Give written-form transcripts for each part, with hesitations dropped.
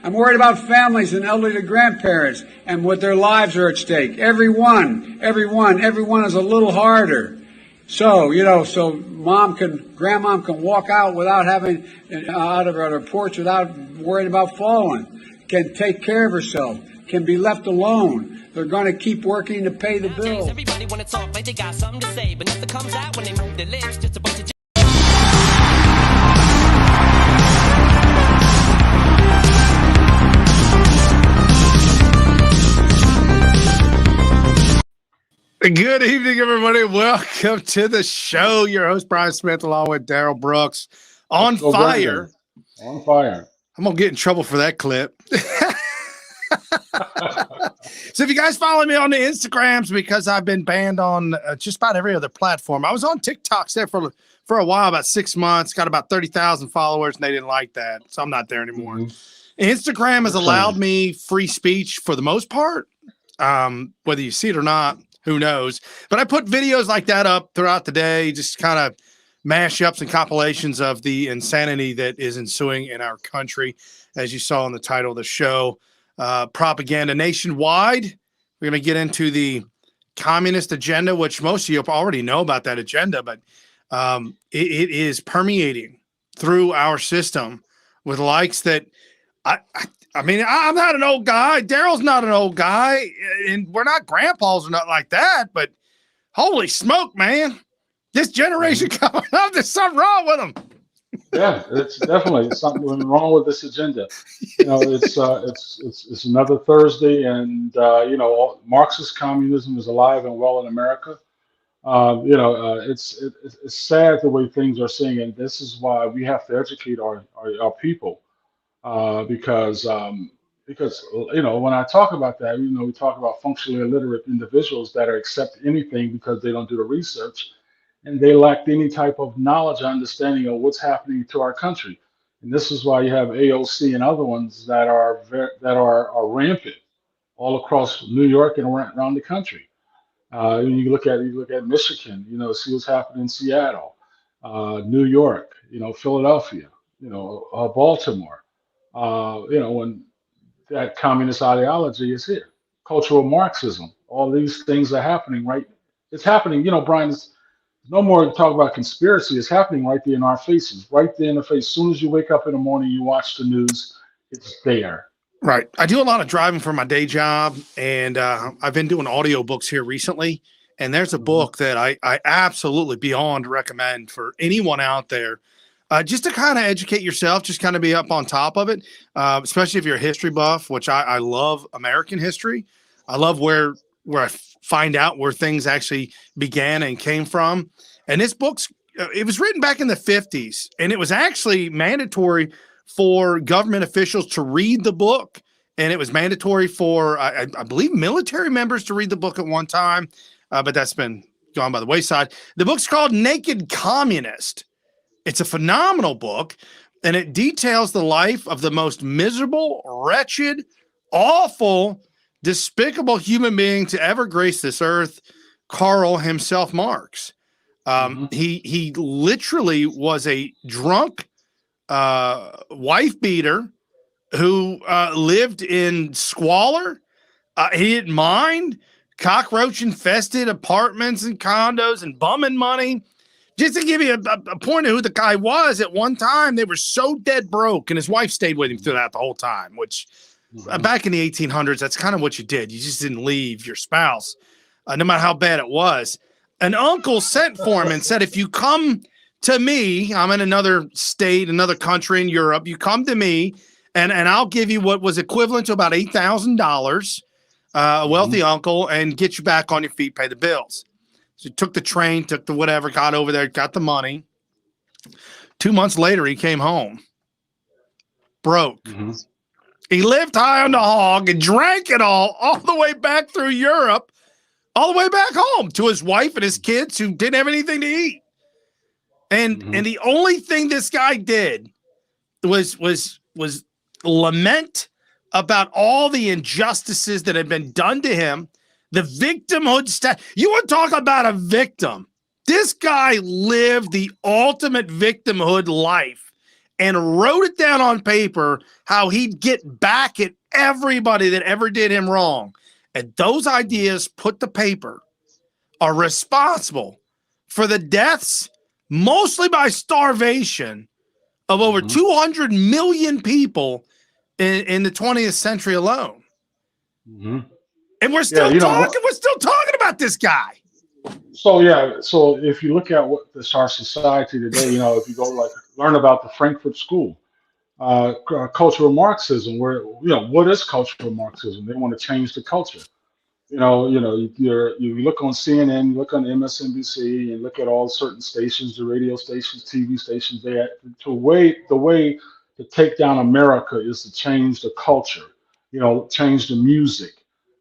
I'm worried about families and elderly grandparents and what their lives are at stake. Everyone is a little harder. So, so grandmom can walk out without having, out of her porch without worrying about falling, can take care of herself, can be left alone. They're going to keep working to pay the bills. Everybody want to talk like they got something to say, but nothing comes out when they move their lips, just a bunch of Good evening, everybody. Welcome to the show. Your host, Brian Smith, along with Daryl Brooks. On fire. On fire. I'm going to get in trouble for that clip. So if you guys follow me on the Instagrams, because I've been banned on just about every other platform. I was on TikTok there for a while, about 6 months, got about 30,000 followers, and they didn't like that. So I'm not there anymore. Mm-hmm. Instagram has allowed me free speech for the most part. Whether you see it or not, who knows? But I put videos like that up throughout the day, just kind of mashups and compilations of the insanity that is ensuing in our country, as you saw in the title of the show. Propaganda nationwide. We're going to get into the communist agenda, which most of you already know about that agenda, but it is permeating through our system with likes that I mean, I'm not an old guy. Daryl's not an old guy, and we're not grandpas or nothing like that, but holy smoke, man. This generation coming up, there's something wrong with them. Yeah, it's definitely something wrong with this agenda. It's another Thursday, and Marxist communism is alive and well in America. It's sad the way things are seeing, and this is why we have to educate our people. Because when I talk about that, we talk about functionally illiterate individuals that accept anything because they don't do the research, and they lack any type of knowledge or understanding of what's happening to our country. And this is why you have AOC and other ones that are rampant all across New York and around the country. You look at Michigan, see what's happening in Seattle, New York, Philadelphia, Baltimore. When that communist ideology is here, cultural Marxism, all these things are happening, right? It's happening, Brian, it's no more to talk about conspiracy. It's happening right there in our faces, right there in the face. As soon as you wake up in the morning, you watch the news, it's there. Right. I do a lot of driving for my day job, and I've been doing audiobooks here recently, and there's a book that I absolutely beyond recommend for anyone out there. Just to kind of educate yourself, just kind of be up on top of it, especially if you're a history buff, which I love American history. I love where I find out where things actually began and came from. And this it was written back in the 50s, and it was actually mandatory for government officials to read the book. And it was mandatory for, I believe, military members to read the book at one time, but that's been gone by the wayside. The book's called Naked Communist. It's a phenomenal book, and it details the life of the most miserable, wretched, awful, despicable human being to ever grace this earth, Karl himself, Marx. He literally was a drunk wife beater who lived in squalor. He didn't mind cockroach-infested apartments and condos and bumming money. Just to give you a point of who the guy was, at one time, they were so dead broke, and his wife stayed with him throughout the whole time, which back in the 1800s, that's kind of what you did. You just didn't leave your spouse, no matter how bad it was. An uncle sent for him and said, if you come to me, I'm in another state, another country in Europe, you come to me, and I'll give you what was equivalent to about $8,000, a wealthy uncle, and get you back on your feet, pay the bills. So he took the train, took the whatever, got over there, got the money. 2 months later, he came home. Broke. He lived high on the hog and drank it all the way back through Europe, all the way back home to his wife and his kids who didn't have anything to eat. And the only thing this guy did was lament about all the injustices that had been done to him. The victimhood you want to talk about a victim. This guy lived the ultimate victimhood life and wrote it down on paper how he'd get back at everybody that ever did him wrong. And those ideas put to paper are responsible for the deaths, mostly by starvation, of over 200 million people in the 20th century alone. And we're still we're still talking about this guy. So if you look at what this our society today, if you go learn about the Frankfurt School, cultural Marxism, where what is cultural Marxism? They want to change the culture. You look on CNN, you look on MSNBC, and look at all certain stations, the radio stations, TV stations. The way to take down America is to change the culture. Change the music,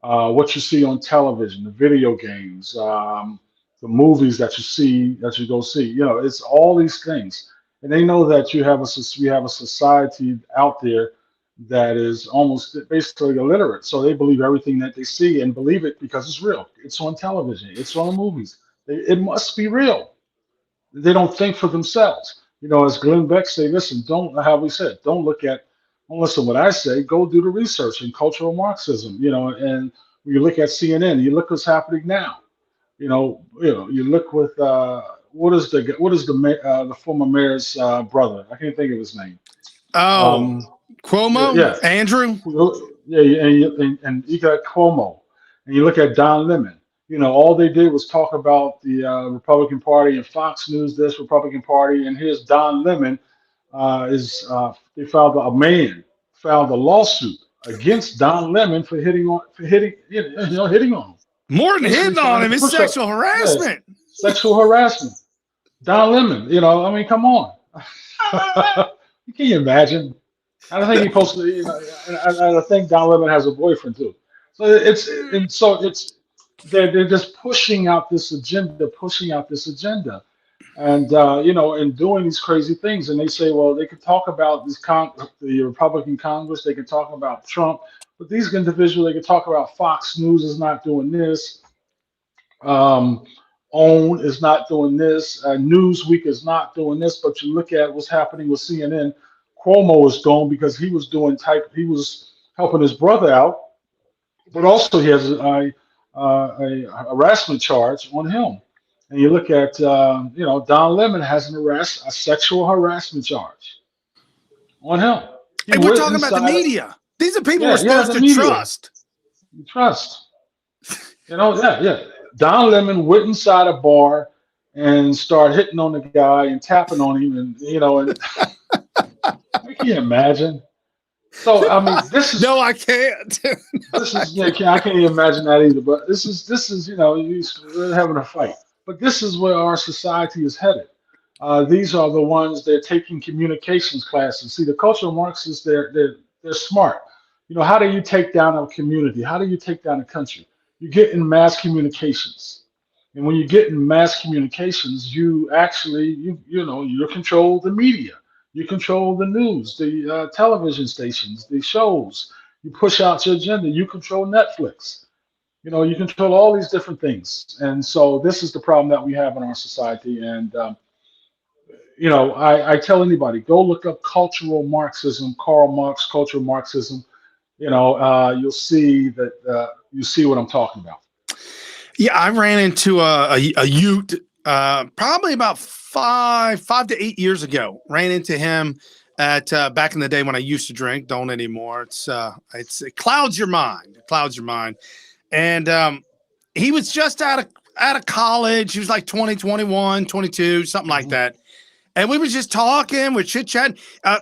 what you see on television, the video games, the movies that you go see. It's all these things, and they know that we have a society out there that is almost basically illiterate. So they believe everything that they see and believe it because it's real. It's on television. It's on movies. It must be real. They don't think for themselves. As Glenn Beck say, listen, don't listen what I say. Go do the research in cultural Marxism. And when you look at CNN, you look what's happening now. You look with what is the former mayor's brother? I can't think of his name. Cuomo, yeah, Andrew. Yeah, and you got Cuomo, and you look at Don Lemon. All they did was talk about the Republican Party and Fox News, this Republican Party, and here's Don Lemon. They filed a lawsuit against Don Lemon for hitting on him. More than hitting on him, it's sexual harassment. Yeah, sexual harassment. Don Lemon, come on. Can you imagine? I think he posted, I think Don Lemon has a boyfriend too. So they're just pushing out this agenda, and and doing these crazy things. And they say, well, they could talk about the Republican Congress, they could talk about Trump, but these individuals, they could talk about Fox News is not doing this, OWN is not doing this, Newsweek is not doing this. But you look at what's happening with CNN. Cuomo was gone because he was helping his brother out, but also he has a harassment charge on him. And you look at Don Lemon has a sexual harassment charge on him. And we're talking about the media. These are people we're supposed to trust. You trust. Don Lemon went inside a bar and started hitting on the guy and tapping on him, and can you imagine? So this is no, I can't. I can't imagine that either. But this is we're having a fight. But this is where our society is headed. These are the ones they're taking communications classes. See, the cultural Marxists, they're smart. How do you take down a community? How do you take down a country? You get in mass communications, and when you get in mass communications, you actually you control the media. You control the news, the television stations, the shows. You push out your agenda. You control Netflix. You control all these different things. And so this is the problem that we have in our society. And, I tell anybody, go look up cultural Marxism, Karl Marx, cultural Marxism. You'll see that you see what I'm talking about. Yeah, I ran into a Ute probably about 5 to 8 years ago. Ran into him at back in the day when I used to drink. Don't anymore. It clouds your mind. And he was just out of college. He was like 20, 21, 22, something like that. And we were just talking, we're chit-chatting. I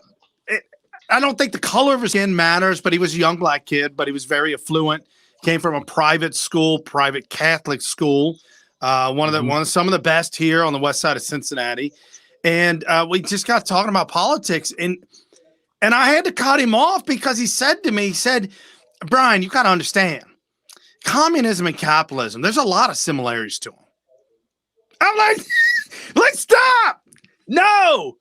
don't think the color of his skin matters, but he was a young black kid, but he was very affluent. Came from a private Catholic school. One of some of the best here on the west side of Cincinnati. And we just got talking about politics. And I had to cut him off because he said to me, Brian, you got to understand, communism and capitalism, there's a lot of similarities to them. I'm like, stop. No,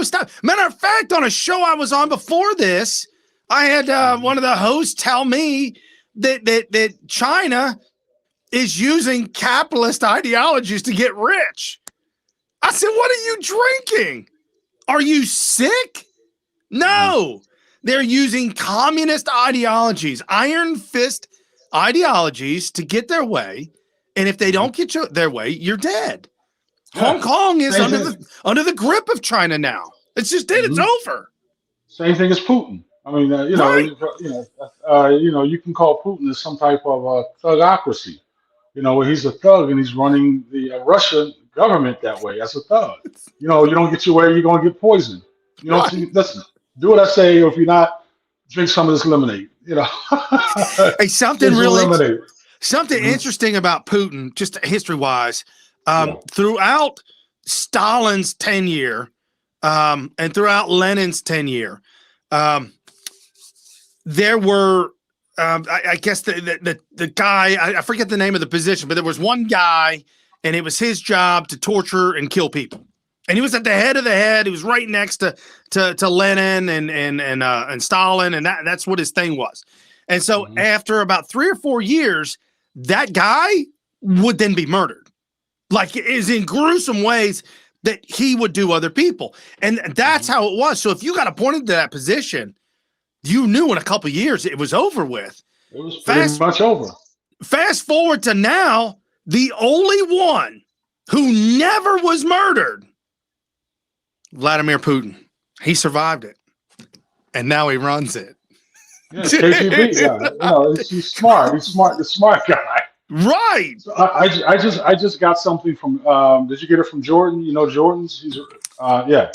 stop. Matter of fact, on a show I was on before this, I had one of the hosts tell me that China is using capitalist ideologies to get rich. I said, what are you drinking? Are you sick? No, they're using communist ideologies, iron fist ideologies to get their way. And if they don't get their way, you're dead. Yeah. Hong Kong is Same under the grip of China now. It's just dead. It's over. Same thing as Putin. I mean, Right. You can call Putin as some type of thugocracy. Where he's a thug and he's running the Russian government that way as a thug. You don't get your way, you're gonna get poisoned. Right. Listen, do what I say, or if you're not, drink some of this lemonade. Hey, something Mm-hmm. interesting about Putin, just history-wise, throughout Stalin's tenure and throughout Lenin's tenure, there were, I guess the guy, I forget the name of the position, but there was one guy, and it was his job to torture and kill people. And he was at the head of the head. He was right next to Lenin and Stalin, and that's what his thing was. And so after about 3 or 4 years, that guy would then be murdered, like is in gruesome ways that he would do other people. And that's how it was. So if you got appointed to that position, you knew in a couple of years it was over with. It was pretty much over. Fast forward to now, the only one who never was murdered, Vladimir Putin. He survived it, and now he runs it. Yeah, KGB. Yeah, he's smart. He's smart. The smart guy. Right. So I just got something from. Did you get it from Jordan? Jordan's. He's yeah.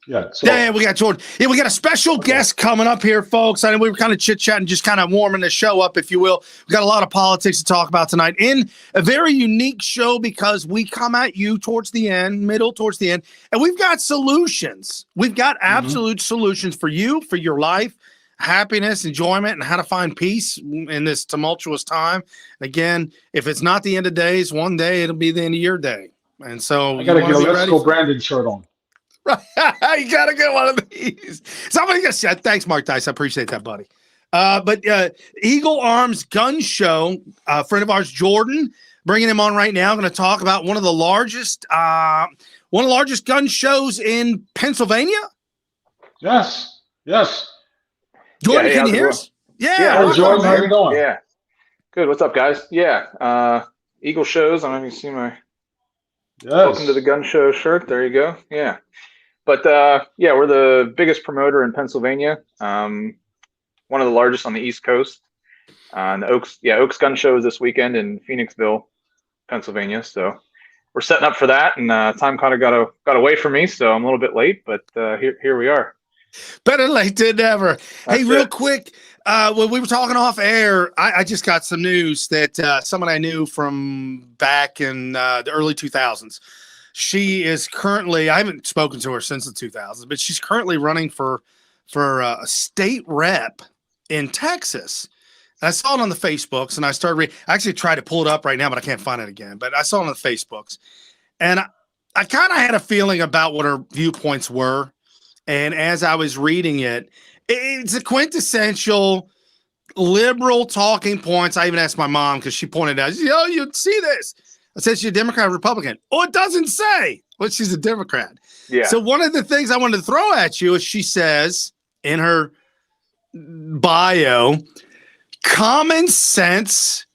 Yeah. So, yeah, we got Jordan. Yeah, we got a special guest coming up here, folks. I know we were kind of chit-chatting, just kind of warming the show up, if you will. We got a lot of politics to talk about tonight in a very unique show because we come at you towards the end, and we've got solutions. We've got absolute solutions for you, for your life, happiness, enjoyment, and how to find peace in this tumultuous time. And again, if it's not the end of days, one day it'll be the end of your day. And so I got to get a Let's Go Brandon shirt on. Right. You got to get one of these. Somebody just said, thanks, Mark Dice. I appreciate that, buddy. But Eagle Arms Gun Show, a friend of ours, Jordan, bringing him on right now. I'm going to talk about one of the largest gun shows in Pennsylvania. Yes. Jordan, can you hear us? Yeah. Jordan, how you doing? Yeah. Good. What's up, guys? Yeah. Eagle shows. I don't know if you see my welcome to the gun show shirt. There you go. Yeah. But we're the biggest promoter in Pennsylvania. One of the largest on the East Coast. And the Oaks Gun Show is this weekend in Phoenixville, Pennsylvania. So we're setting up for that, and time kind of got away from me, so I'm a little bit late, but here we are. Better late than never. Hey, real quick, when we were talking off air, I just got some news that someone I knew from back in the early 2000s. She is currently, I haven't spoken to her since the 2000s, but she's currently running for a state rep in Texas. And I saw it on the Facebooks, and I started I actually tried to pull it up right now, but I can't find it again. But I saw it on the Facebooks, and I kind of had a feeling about what her viewpoints were. And as I was reading it, it's a quintessential liberal talking points. I even asked my mom because she pointed out, you'd see this. I said, she's a Democrat or Republican? Oh, it doesn't say. Well, she's a Democrat. Yeah. So one of the things I wanted to throw at you is she says in her bio, common sense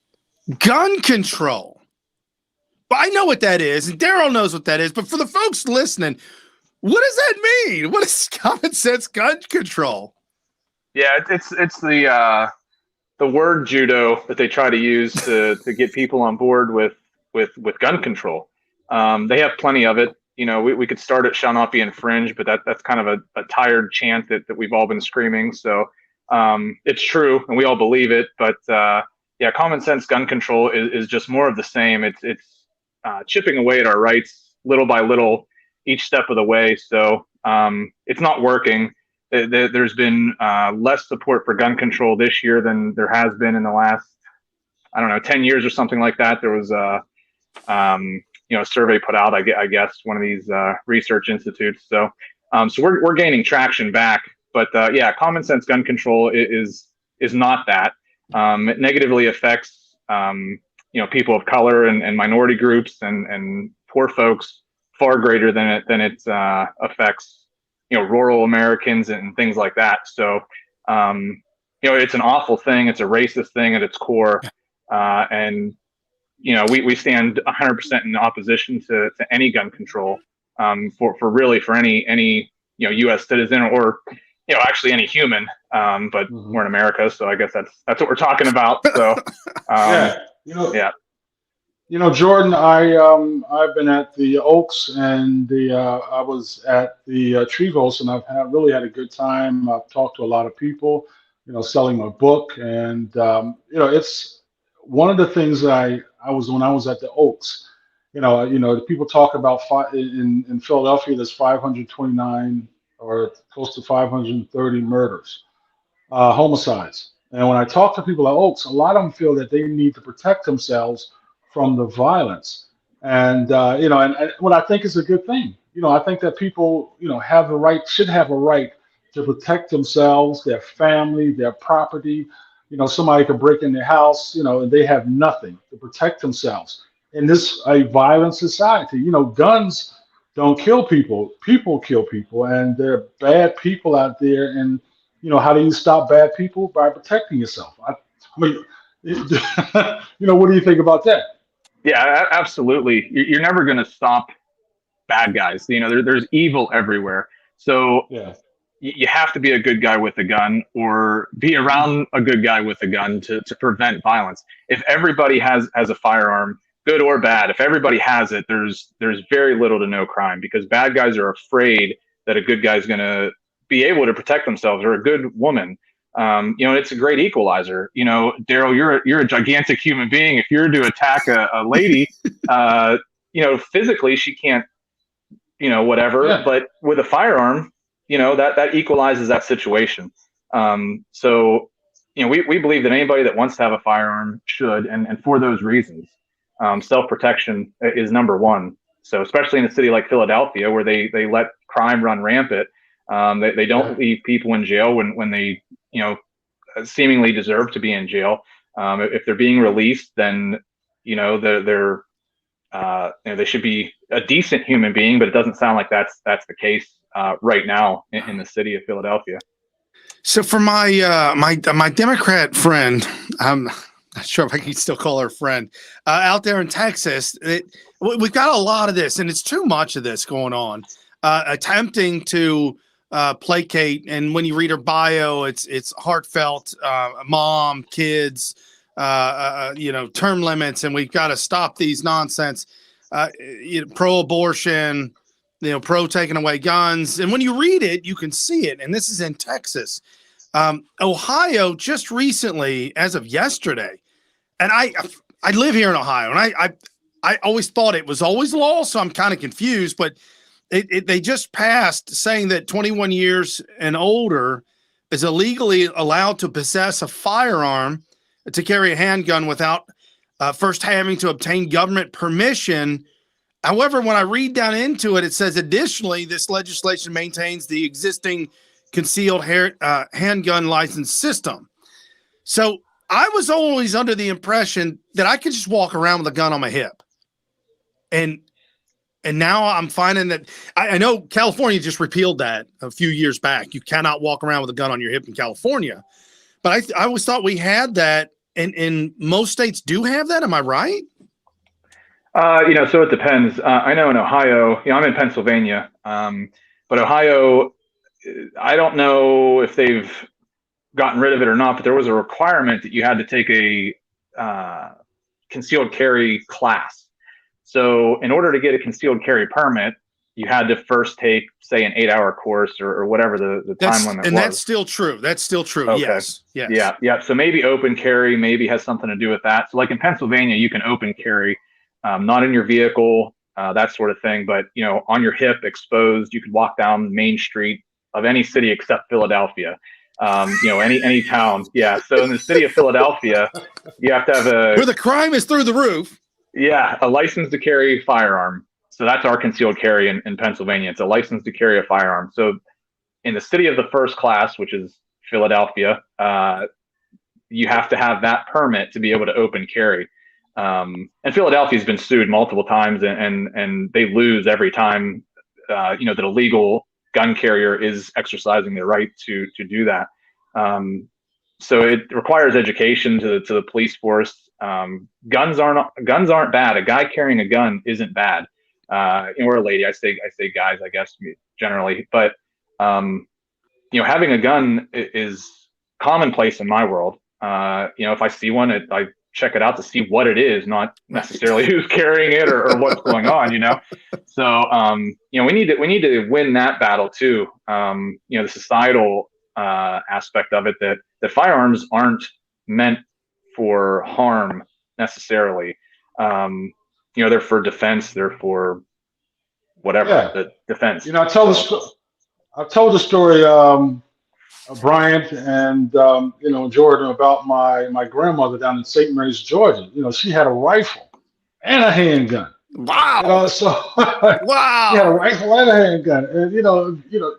gun control. But I know what that is, and Daryl knows what that is. But for the folks listening, what does that mean? What is common sense gun control? Yeah, it's the word judo that they try to use to get people on board with gun control. They have plenty of it. We could start it shall not be infringed, but that's kind of a tired chant that we've all been screaming. So it's true, and we all believe it. But common sense gun control is just more of the same. It's chipping away at our rights little by little, each step of the way. So it's not working. There's been less support for gun control this year than there has been in the last, 10 years or something like that. There was a survey put out, I guess, one of these research institutes. So we're gaining traction back. But common sense gun control is not that. It negatively affects people of color and minority groups and poor folks far greater than it affects rural Americans and things like that. So, it's an awful thing. It's a racist thing at its core. And, we stand 100% in opposition to any gun control, for any, U.S. citizen or, actually any human. But we're in America, so I guess that's what we're talking about. So, yeah. Jordan, I've been at the Oaks and I was at the Trevos, and I've really had a good time. I've talked to a lot of people, selling my book, and it's one of the things that I was when I was at the Oaks. The people talk about in Philadelphia, there's 529 or close to 530 murders, homicides. And when I talk to people at Oaks, a lot of them feel that they need to protect themselves from the violence, and what I think is a good thing. I think that people, should have a right to protect themselves, their family, their property. Somebody could break in their house, and they have nothing to protect themselves. In this a violent society, guns don't kill people. People kill people, and there are bad people out there. And how do you stop bad people? By protecting yourself. I mean, what do you think about that? Yeah, absolutely. You're never going to stop bad guys. There's evil everywhere. So you have to be a good guy with a gun, or be around a good guy with a gun to prevent violence. If everybody has a firearm, good or bad, if everybody has it, there's very little to no crime, because bad guys are afraid that a good guy's going to be able to protect themselves, or a good woman. It's a great equalizer. Daryl, you're a gigantic human being. If you're to attack a lady, physically she can't, whatever. Yeah. But with a firearm, that equalizes that situation. So we believe that anybody that wants to have a firearm should, and for those reasons, self-protection is number one. So especially in a city like Philadelphia, where they let crime run rampant, they don't leave people in jail when they seemingly deserve to be in jail. If they're being released, then they should be a decent human being. But it doesn't sound like that's the case right now in the city of Philadelphia. So for my my Democrat friend, I'm not sure if I can still call her friend, out there in Texas, we've got a lot of this, and it's too much of this going on, attempting to placate. And when you read her bio, it's heartfelt, mom, kids, term limits, and we've got to stop these nonsense, pro-abortion, pro taking away guns. And when you read it, you can see it. And this is in Texas. Ohio just recently, as of yesterday, and I live here in Ohio, and I always thought it was always law, so I'm kind of confused, but they just passed saying that 21 years and older is illegally allowed to possess a firearm, to carry a handgun without first having to obtain government permission. However, when I read down into it, it says additionally, this legislation maintains the existing concealed handgun license system. So I was always under the impression that I could just walk around with a gun on my hip. And now I'm finding that I know California just repealed that a few years back. You cannot walk around with a gun on your hip in California. But I always thought we had that, and most states do have that. Am I right? So it depends. I know in Ohio, I'm in Pennsylvania, but Ohio, I don't know if they've gotten rid of it or not, but there was a requirement that you had to take a concealed carry class. So in order to get a concealed carry permit, you had to first take, say, an 8-hour course or whatever the time limit was. And that's still true. That's still true. Okay. Yes. Yeah. So maybe open carry maybe has something to do with that. So like in Pennsylvania, you can open carry, not in your vehicle, that sort of thing, but on your hip, exposed. You could walk down Main Street of any city except Philadelphia. Any town. Yeah. So in the city of Philadelphia, you have to have where the crime is through the roof. Yeah, a license to carry firearm. So that's our concealed carry in Pennsylvania. It's a license to carry a firearm. So in the city of the first class, which is Philadelphia, you have to have that permit to be able to open carry. And Philadelphia's been sued multiple times, and they lose every time, that illegal gun carrier is exercising their right to do that. So it requires education to the police force. Guns aren't bad. A guy carrying a gun isn't bad, or a lady. I say guys, I guess generally, but having a gun is commonplace in my world. If I see one, I check it out to see what it is, not necessarily who's carrying it or what's going on. So we need to win that battle too. The societal aspect of it, that firearms aren't meant for harm necessarily. They're for defense. They're for whatever, the defense. I told the story, Bryant and Jordan, about my grandmother down in St. Mary's, Georgia. She had a rifle and a handgun. Wow. Wow. She had a rifle and a handgun, and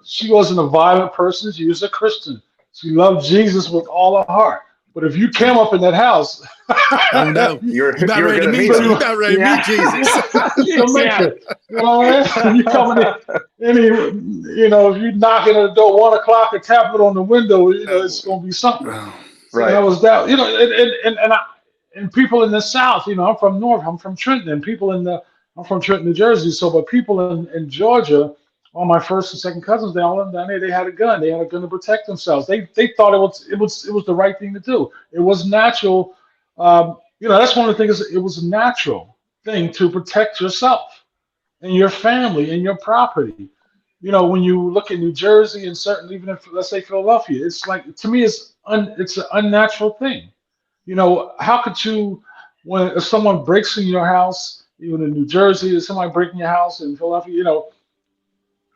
she wasn't a violent person. She was a Christian. She loved Jesus with all her heart. But if you came up in that house, oh no, you're about ready to meet you. About ready to meet Jesus. You coming in, if you knocking at the door 1 o'clock and tapping on the window, it's gonna be something. Right. So I was down, and people in the South, I'm from North, I'm from Trenton, and I'm from Trenton, New Jersey. So, but people in Georgia, all my first and second cousins, down there, they had a gun. They had a gun to protect themselves. They thought it was the right thing to do. It was natural. That's one of the things. It was a natural thing to protect yourself and your family and your property. When you look at New Jersey and even if, let's say, Philadelphia, it's like, to me, it's an unnatural thing. How could you, if someone breaks in your house, even in New Jersey, if somebody breaking your house in Philadelphia,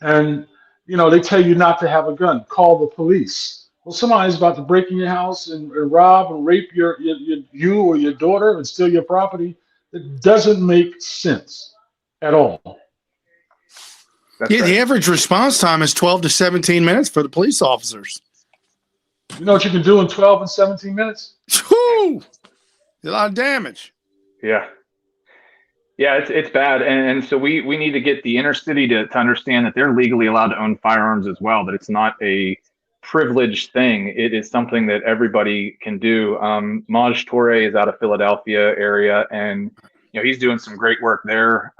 and they tell you not to have a gun, call the police. Well, somebody's about to break in your house and rob and rape you or your daughter and steal your property. It doesn't make sense at all. That's right. The average response time is 12 to 17 minutes for the police officers. You know what you can do in 12 and 17 minutes? Whew! A lot of damage. Yeah. Yeah, it's bad. And so we need to get the inner city to understand that they're legally allowed to own firearms as well, that it's not a privileged thing. It is something that everybody can do. Maj Toure is out of Philadelphia area, and he's doing some great work there,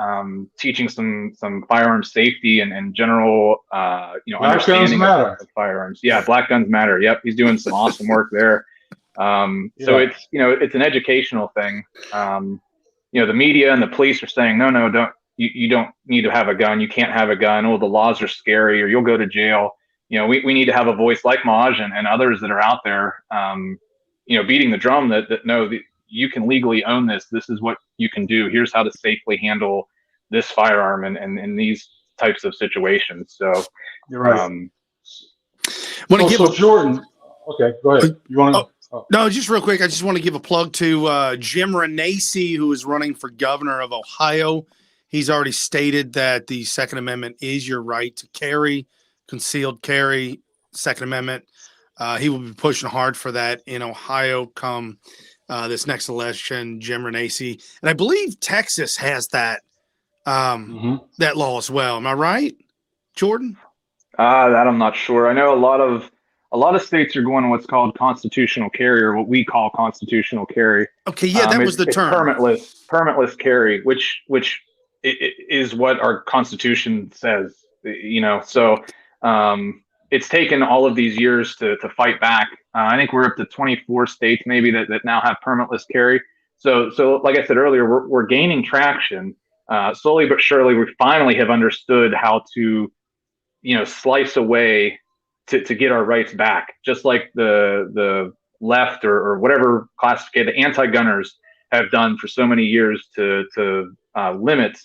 teaching some firearm safety and general understanding of firearms. Yeah, Black Guns Matter. Yep, he's doing some awesome work there. So it's an educational thing. The media and the police are saying, no, don't you don't need to have a gun. You can't have a gun. Oh, the laws are scary, or you'll go to jail. We need to have a voice like Maj and others that are out there, beating the drum that no, you can legally own this. This is what you can do. Here's how to safely handle this firearm and in these types of situations. So you're right. Jordan. Okay, go ahead. You want to? No, just real quick. I just want to give a plug to Jim Renacci, who is running for governor of Ohio. He's already stated that the Second Amendment is your right to carry, concealed carry, Second Amendment. He will be pushing hard for that in Ohio come this next election, Jim Renacci. And I believe Texas has that that law as well. Am I right, Jordan? That I'm not sure. I know a lot of states are going to what's called constitutional carry, or what we call constitutional carry. Okay, yeah, that was the term. Permitless carry, which is what our Constitution says. So it's taken all of these years to fight back. I think we're up to 24 states maybe that now have permitless carry. So like I said earlier, we're gaining traction slowly but surely. We finally have understood how to slice away to get our rights back, just like the left or whatever classification, the anti-gunners have done for so many years to limit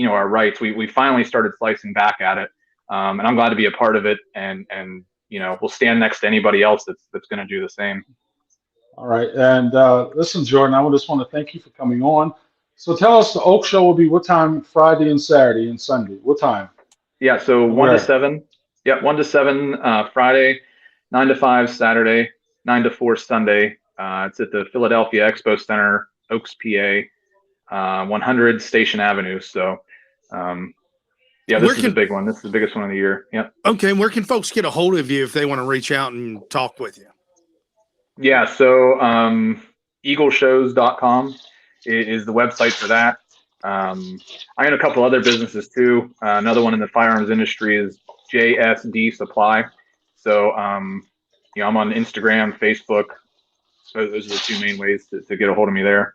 our rights. We finally started slicing back at it, and I'm glad to be a part of it. And we'll stand next to anybody else that's going to do the same. All right, and listen, Jordan, I just want to thank you for coming on. So tell us, the Oak Show will be what time Friday and Saturday and Sunday? What time? Yeah, so 1 to 7. Yeah, 1 to 7 Friday, 9 to 5 Saturday, 9 to 4 Sunday. It's at the Philadelphia Expo Center, Oaks, PA, 100 Station Avenue. So Yeah, this Where is the can big one. This is the biggest one of the year. Yep. okay? Where can folks get a hold of you if they want to reach out and talk with you? Yeah. So eagleshows.com is the website for that. I own a couple other businesses too. Another one in the firearms industry is JSD Supply. So you know, I'm on Instagram, Facebook. So those are the two main ways to get a hold of me there.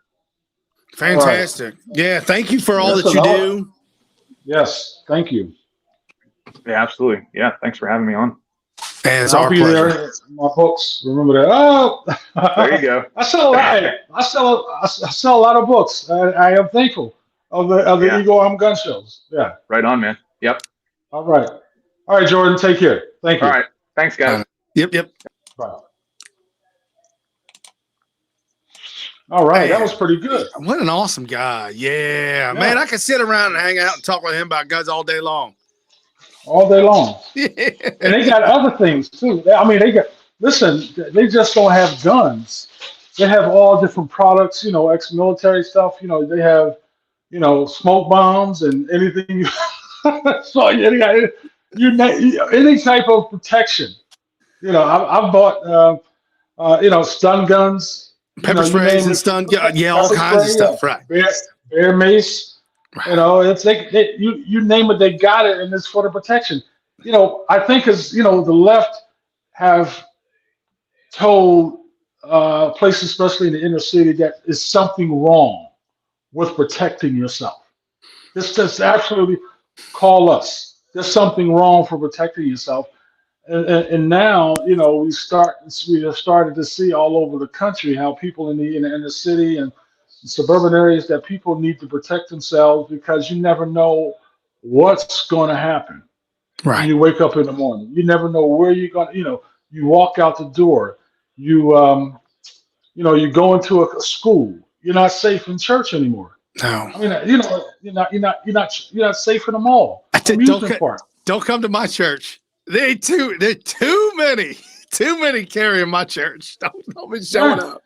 Fantastic. Yeah. Thank you for all Yes, that you do. Yes, thank you. Yeah, absolutely. Yeah. Thanks for having me on. And it's I'll our be pleasure. there. My books. Remember that. Oh, There you go. I sell a lot. I sell a lot of books. I am thankful of the Yeah. Eagle Arm Gun Shows. Yeah. Right on, man. Yep. All right. All right, Jordan. Take care. Thank you. All right. Thanks, guys. Yep. Bye. All right. That Man. was pretty good. What an awesome guy. Yeah. Man, I could sit around and hang out and talk with him about guns all day long. All day long. Yeah. And they got other things too. I mean, listen, they just don't have guns. They have all different products, you know, ex-military stuff. You know, they have, you know, smoke bombs and anything. So any type of protection. You know, I've bought, you know, stun guns. Pepper sprays and stun gun. Yeah, all kinds of stuff. Right. Bear mace. You know, it's you name it, they got it, and it's for the protection. You know, I think as you know, the left have told places, especially in the inner city, that is something wrong with protecting yourself. Just absolutely call us. There's something wrong for protecting yourself, and now you know we have started to see all over the country how people in the inner city and suburban areas that people need to protect themselves because you never know what's going to happen Right. when you wake up in the morning. You never know where you're going. You know, you walk out the door. You you know, you go into a school. You're not safe in church anymore. No. I mean, you know, you're not safe in the mall. Amusement park. Don't come to my church. They're too many carrying my church. Don't be showing up.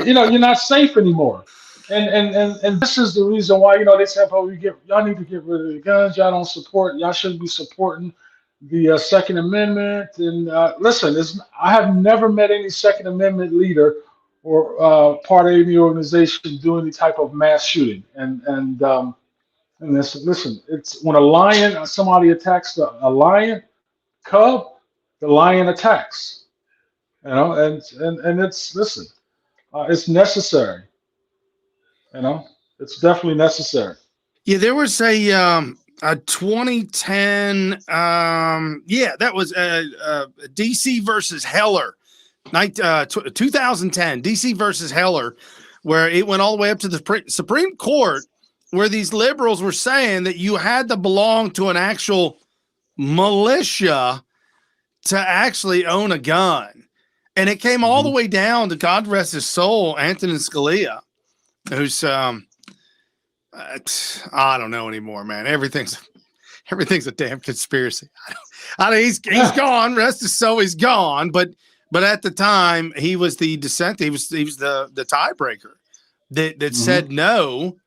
You know, you're not safe anymore. And this is the reason why, you know, they say, oh, y'all need to get rid of the guns. Y'all shouldn't be supporting the Second Amendment. And listen, I have never met any Second Amendment leader or part of any organization do any type of mass shooting. And listen, it's when somebody attacks a lion cub, the lion attacks. You know, and it's listen. It's necessary. You know, it's definitely necessary. Yeah, there was a 2010. That was DC versus Heller, 2010. DC versus Heller, where it went all the way up to the Supreme Court, where these liberals were saying that you had to belong to an actual militia to actually own a gun. And it came all the way down to, God rest his soul, Antonin Scalia, who's I don't know anymore, man. Everything's a damn conspiracy. He's gone. Rest his soul, he's gone. But at the time, he was the dissent. He was the tiebreaker that said no.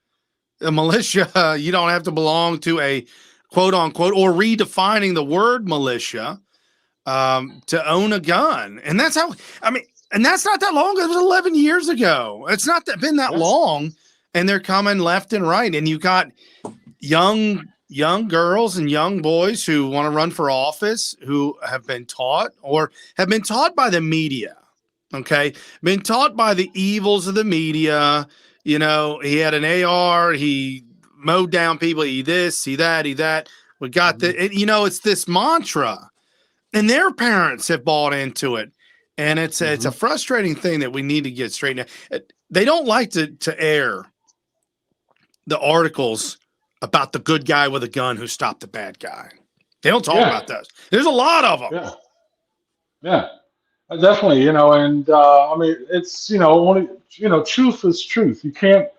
The militia, you don't have to belong to a quote unquote, or redefining the word militia. To own a gun. And that's how, I mean, and that's not that long. It was 11 years ago. It's not been that long. And they're coming left and right. And you got young girls and young boys who want to run for office, who have been taught by the media. Okay. Been taught by the evils of the media. You know, he had an AR, he mowed down people, he this, he that. We got you know, it's this mantra. And their parents have bought into it. And it's a frustrating thing that we need to get straightened out. They don't like to air the articles about the good guy with a gun who stopped the bad guy. They don't talk about those. There's a lot of them. Yeah, definitely. You know, and I mean, it's, you know, only, you know, truth is truth. You can't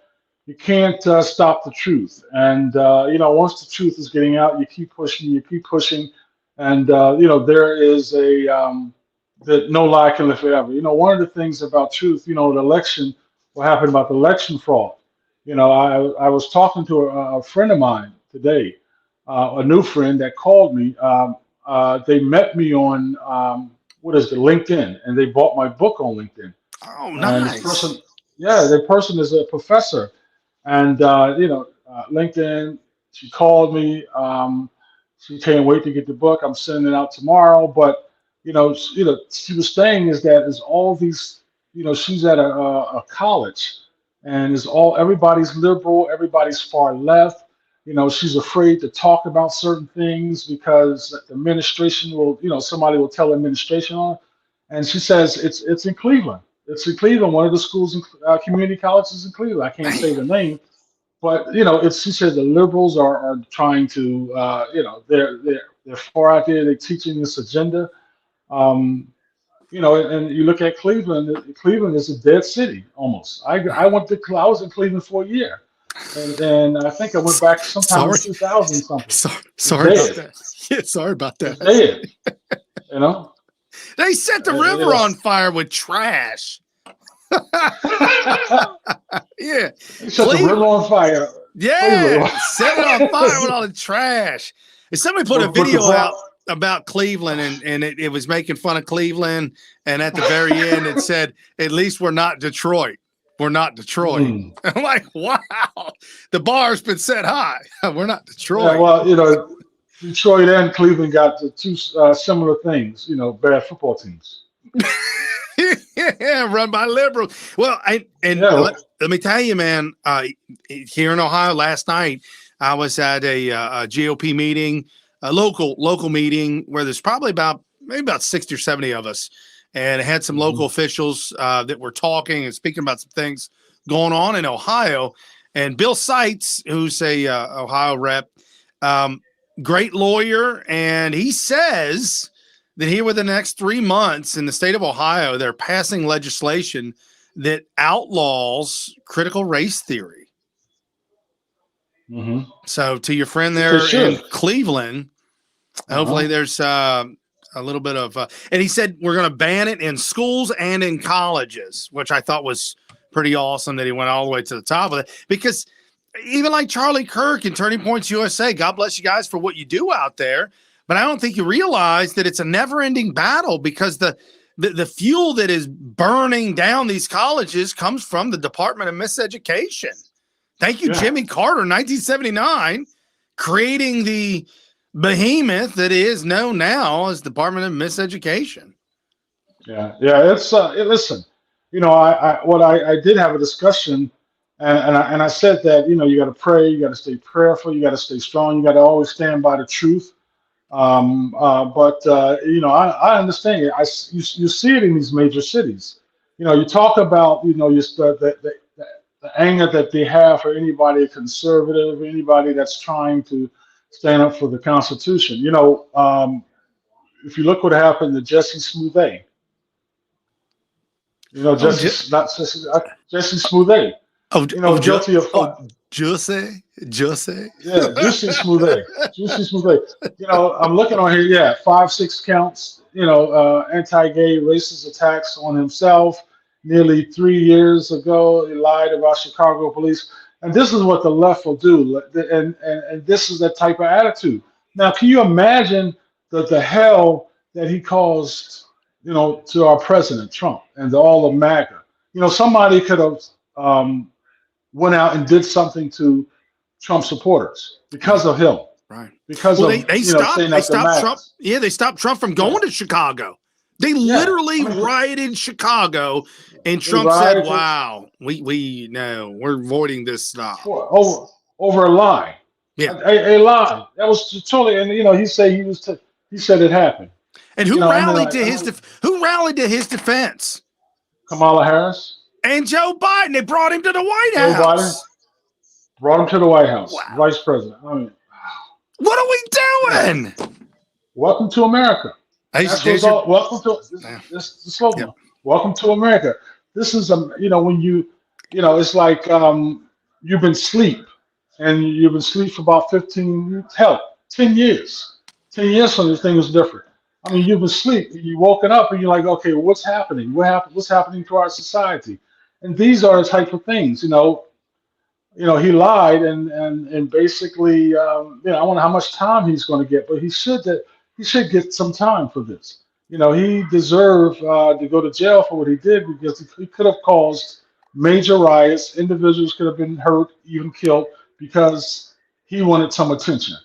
stop the truth. And, you know, once the truth is getting out, you keep pushing. And, you know, there is that no lie can live forever. You know, one of the things about truth, you know, what happened about the election fraud. You know, I was talking to a friend of mine today a new friend that called me. They met me on what is the LinkedIn, and they bought my book on LinkedIn. Oh, And this nice. person, yeah, the person is a professor, and LinkedIn. She called me. She can't wait to get the book. I'm sending it out tomorrow. But she was saying is all these, she's at a college, and is all everybody's liberal, everybody's far left. She's afraid to talk about certain things because the administration will, somebody will tell the administration on. And she says it's in Cleveland. It's in Cleveland, one of the schools in community colleges in Cleveland. I can't say the name, but she said the liberals are trying to, they're far out there. They're teaching this agenda. Um, and you look at Cleveland. Cleveland is a dead city almost. I was in Cleveland for a year, and I think I went back sometime in 2000 something. Sorry about that. Yeah, sorry about that. It's dead. They set the river on fire with trash. Yeah. Set the river on fire. Yeah. Set it on fire with all the trash. And somebody put a video out about Cleveland, and it was making fun of Cleveland. And at the very end, it said, "At least we're not Detroit. We're not Detroit." I'm like, wow, the bar's been set high. We're not Detroit. Yeah, well, Detroit and Cleveland got the two similar things, bad football teams. Yeah, run by liberals. Well, let me tell you, man, here in Ohio last night, I was at a GOP meeting, a local meeting where there's probably maybe about 60 or 70 of us. And it had some local officials that were talking and speaking about some things going on in Ohio. And Bill Seitz, who's a Ohio rep, great lawyer, and he says that here within the next 3 months in the state of Ohio, they're passing legislation that outlaws critical race theory. So to your friend there in Cleveland, hopefully there's a little bit of and he said we're going to ban it in schools and in colleges, which I thought was pretty awesome that he went all the way to the top of it, because even like Charlie Kirk and Turning Points USA, God bless you guys for what you do out there. But I don't think you realize that it's a never-ending battle, because the fuel that is burning down these colleges comes from the Department of Miseducation. Thank you, Jimmy Carter, 1979, creating the behemoth that is known now as Department of Miseducation. Yeah. It's listen, I did have a discussion, and I said that you got to pray, you got to stay prayerful, you got to stay strong, you got to always stand by the truth. But I understand it. You see it in these major cities. You talk about the anger that they have for anybody conservative, anybody that's trying to stand up for the Constitution. If you look what happened to Jesse Smollett, Jesse Smollett. Guilty of Jesse. Yeah, Juicy Smollett. I'm looking on here. 5-6 counts. Anti-gay, racist attacks on himself. Nearly 3 years ago, he lied about Chicago police. And this is what the left will do. And this is that type of attitude. Now, can you imagine the hell that he caused, to our president Trump and to all of MAGA? Somebody could have went out and did something to Trump supporters because of him. Right. Because they stopped Trump. Yeah, they stopped Trump from going to Chicago. They literally rioted Chicago, and Trump said, "Wow, we're avoiding this stuff over a lie." Yeah, a lie. That was totally. And he said he said it happened. And who rallied to his defense? Kamala Harris and Joe Biden. They brought him to the White House. Joe Biden brought him to the White House, vice president. What are we doing? Yeah. Welcome to America. Welcome to this the slogan. Yeah. Welcome to America. This is when it's like you've been asleep, and you've been asleep for about 10 years. 10 years from this thing was different. You've been asleep, you woken up, and you're like, okay, what's happening? What's happening to our society? And these are the type of things, he lied and basically, I wonder how much time he's going to get, but he should get some time for this. He deserved to go to jail for what he did because he could have caused major riots. Individuals could have been hurt, even killed, because he wanted some attention.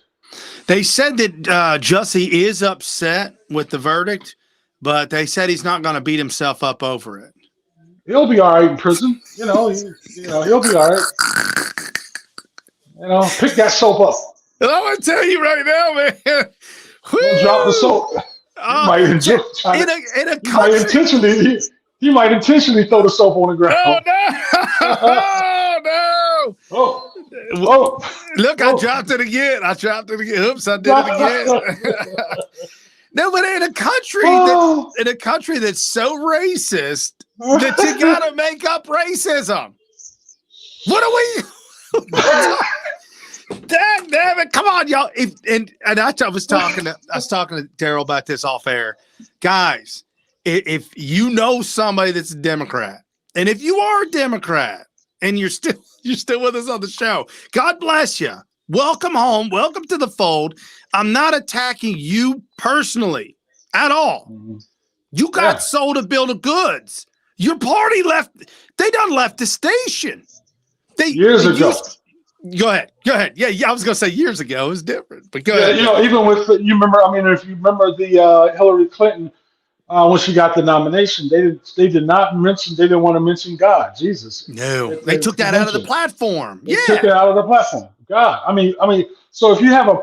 They said that Jussie is upset with the verdict, but they said he's not going to beat himself up over it. He'll be all right in prison. He'll be all right. Pick that soap up. I'm going to tell you right now, man. Don't drop the soap. He might intentionally throw the soap on the ground. Oh, no. Oh, no. Look, I dropped it again. Oops, I did it again. No, but in a country that's so racist that you gotta make up racism. What are we? Damn it! Come on, y'all. I was talking to Daryl about this off air, guys. If you know somebody that's a Democrat, and if you are a Democrat and you're still with us on the show, God bless you. Welcome home. Welcome to the fold. I'm not attacking you personally at all. Mm-hmm. You got sold a bill of goods. Your party left. They done left the station. Years ago. Go ahead. Yeah. I was going to say years ago. It was different. But go ahead. Even with if you remember the Hillary Clinton, when she got the nomination, they didn't want to mention God, Jesus. No, they took that out of the platform. They took it out of the platform. God. I mean, so if you have a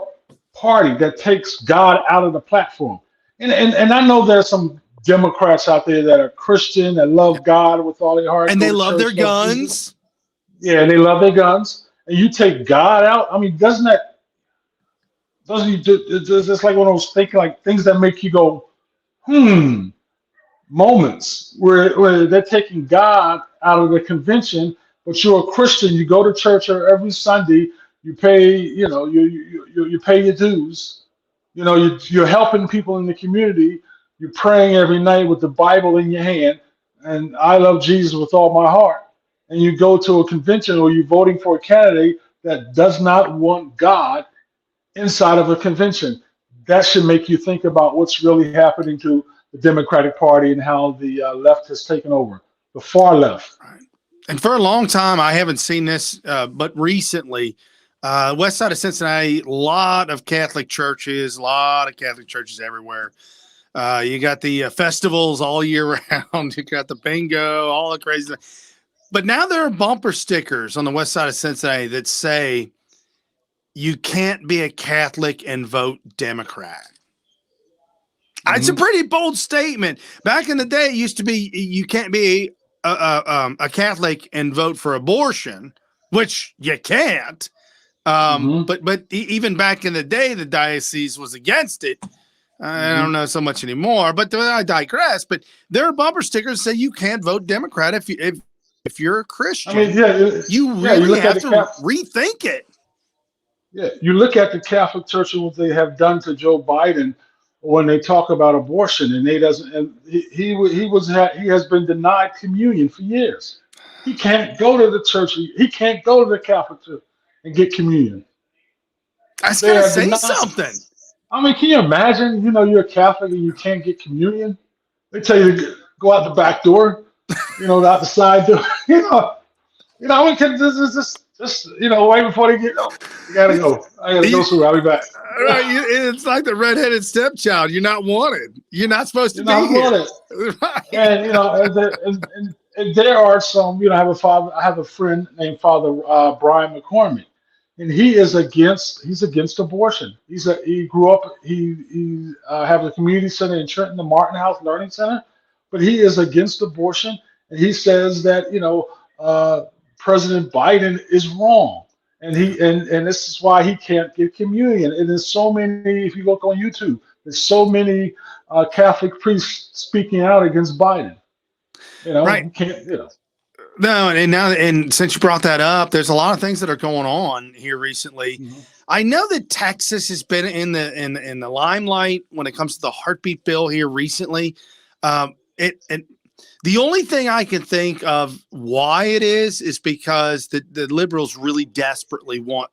party that takes God out of the platform, and I know there's some Democrats out there that are Christian, that love God with all their heart. And they love their guns. Yeah, and they love their guns. And you take God out. I mean, doesn't it's like one of those things that make you go, moments where they're taking God out of the convention, but you're a Christian, you go to church every Sunday, you pay, you pay your dues, you're helping people in the community, you're praying every night with the Bible in your hand, and I love Jesus with all my heart. And you go to a convention or you're voting for a candidate that does not want God inside of a convention. That should make you think about what's really happening to the Democratic Party and how the left has taken over, the far left. Right. And for a long time, I haven't seen this, but recently, west side of Cincinnati, a lot of Catholic churches everywhere. You got the festivals all year round. You got the bingo, all the crazy stuff. But now there are bumper stickers on the west side of Cincinnati that say, you can't be a Catholic and vote Democrat. Mm-hmm. It's a pretty bold statement. Back in the day, it used to be you can't be a Catholic and vote for abortion, which you can't. But even back in the day, the diocese was against it. I don't know so much anymore, but I digress. But there are bumper stickers that say you can't vote Democrat if you're a Christian. I mean, you really have to rethink it. Yeah, you look at the Catholic Church and what they have done to Joe Biden when they talk about abortion, and he has been denied communion for years. He can't go to the church. He can't go to the Catholic Church and get communion. I was gonna say something. I mean, can you imagine? You're a Catholic and you can't get communion. They tell you to go out the back door, out the side door. We can just right before they get. You gotta go. I gotta go through. I'll be back. Right, it's like the redheaded stepchild. You're not wanted. You're not supposed to be here. Right. And there are some. I have a friend named Father Brian McCormick. And he's against abortion. He grew up, he have a community center in Trenton, the Martin House Learning Center, but he is against abortion. And he says that, President Biden is wrong. And this is why he can't get communion. And there's so many, if you look on YouTube, there's so many Catholic priests speaking out against Biden. Right. You can't, No, and since you brought that up, there's a lot of things that are going on here recently. Mm-hmm. I know that Texas has been in the limelight when it comes to the heartbeat bill here recently. The only thing I can think of why it is because the liberals really desperately want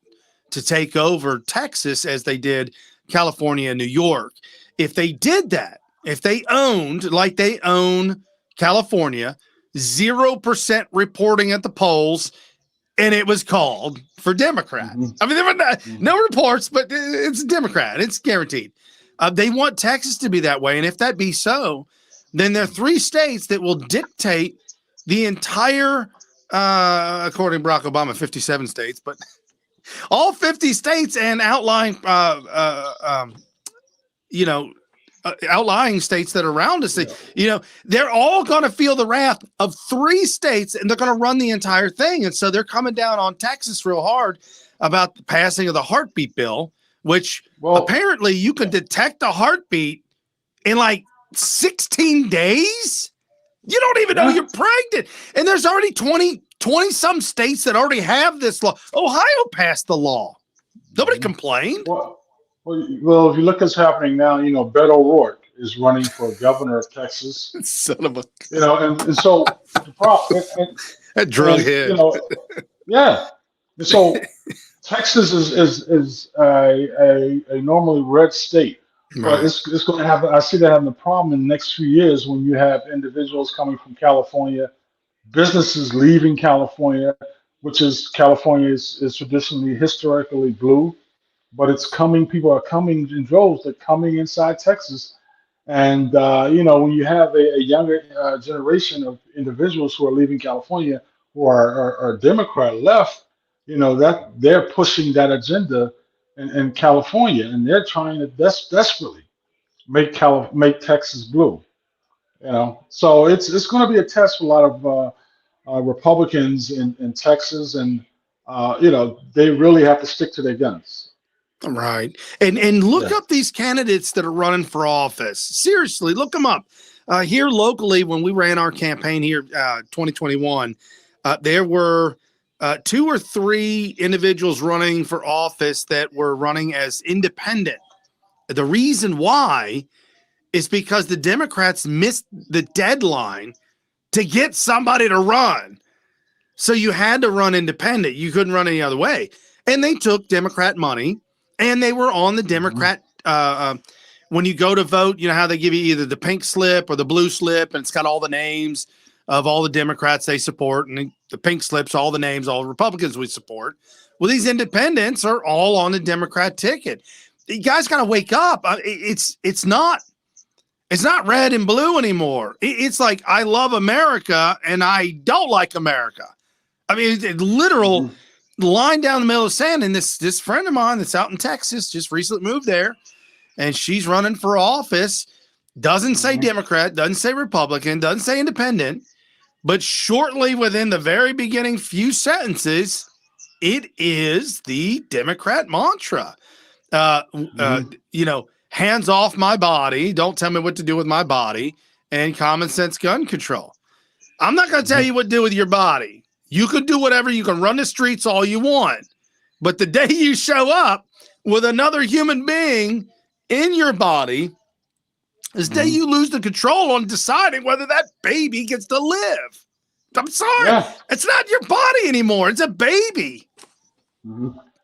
to take over Texas as they did California and New York. If they did that, if they owned, like they own California, 0% reporting at the polls, and it was called for Democrat. I mean, there were no reports, but it's Democrat. It's guaranteed. They want Texas to be that way. And if that be so, then there are 3 states that will dictate the entire, according to Barack Obama, 57 states, but all 50 states and outlying, outlying states that are around us. They're all going to feel the wrath of 3 states, and they're going to run the entire thing. And so they're coming down on Texas real hard about the passing of the heartbeat bill, which apparently you can detect a heartbeat in like 16 days. You don't even know you're pregnant. And there's already 20 some states that already have this law. Ohio passed the law. Nobody complained. Well, if you look what's happening now, Beto O'Rourke is running for governor of Texas. Son of a, and so the problem, that drug head. Yeah. And so Texas is a normally red state, but it's going to have. I see that having a problem in the next few years when you have individuals coming from California, businesses leaving California, which is California is traditionally historically blue. But it's coming. People are coming in droves. They're coming inside Texas, and when you have a younger generation of individuals who are leaving California, who are Democrat left, that they're pushing that agenda in California, and they're trying to desperately make Texas blue. So it's going to be a test for a lot of Republicans in Texas, and they really have to stick to their guns. Right. And look up these candidates that are running for office. Seriously, look them up. Here locally, when we ran our campaign here, 2021, there were 2 or 3 individuals running for office that were running as independent. The reason why is because the Democrats missed the deadline to get somebody to run. So you had to run independent. You couldn't run any other way. And they took Democrat money. And they were on the Democrat. When you go to vote, you know how they give you either the pink slip or the blue slip, and it's got all the names of all the Democrats they support, and the pink slips, all the names, all the Republicans we support. Well, these independents are all on the Democrat ticket. You guys got to wake up. It's not red and blue anymore. It's like I love America and I don't like America. I mean, it's literal. Line down the middle of sand, and this friend of mine that's out in Texas just recently moved there, and she's running for office. Doesn't say Democrat, doesn't say Republican, doesn't say independent, but shortly within the very beginning few sentences, it is the Democrat mantra. Hands off my body, don't tell me what to do with my body, and common sense gun control. I'm not going to tell you what to do with your body. You can do whatever. You can run the streets all you want. But the day you show up with another human being in your body is the day you lose the control on deciding whether that baby gets to live. I'm sorry. Yeah. It's not your body anymore. It's a baby.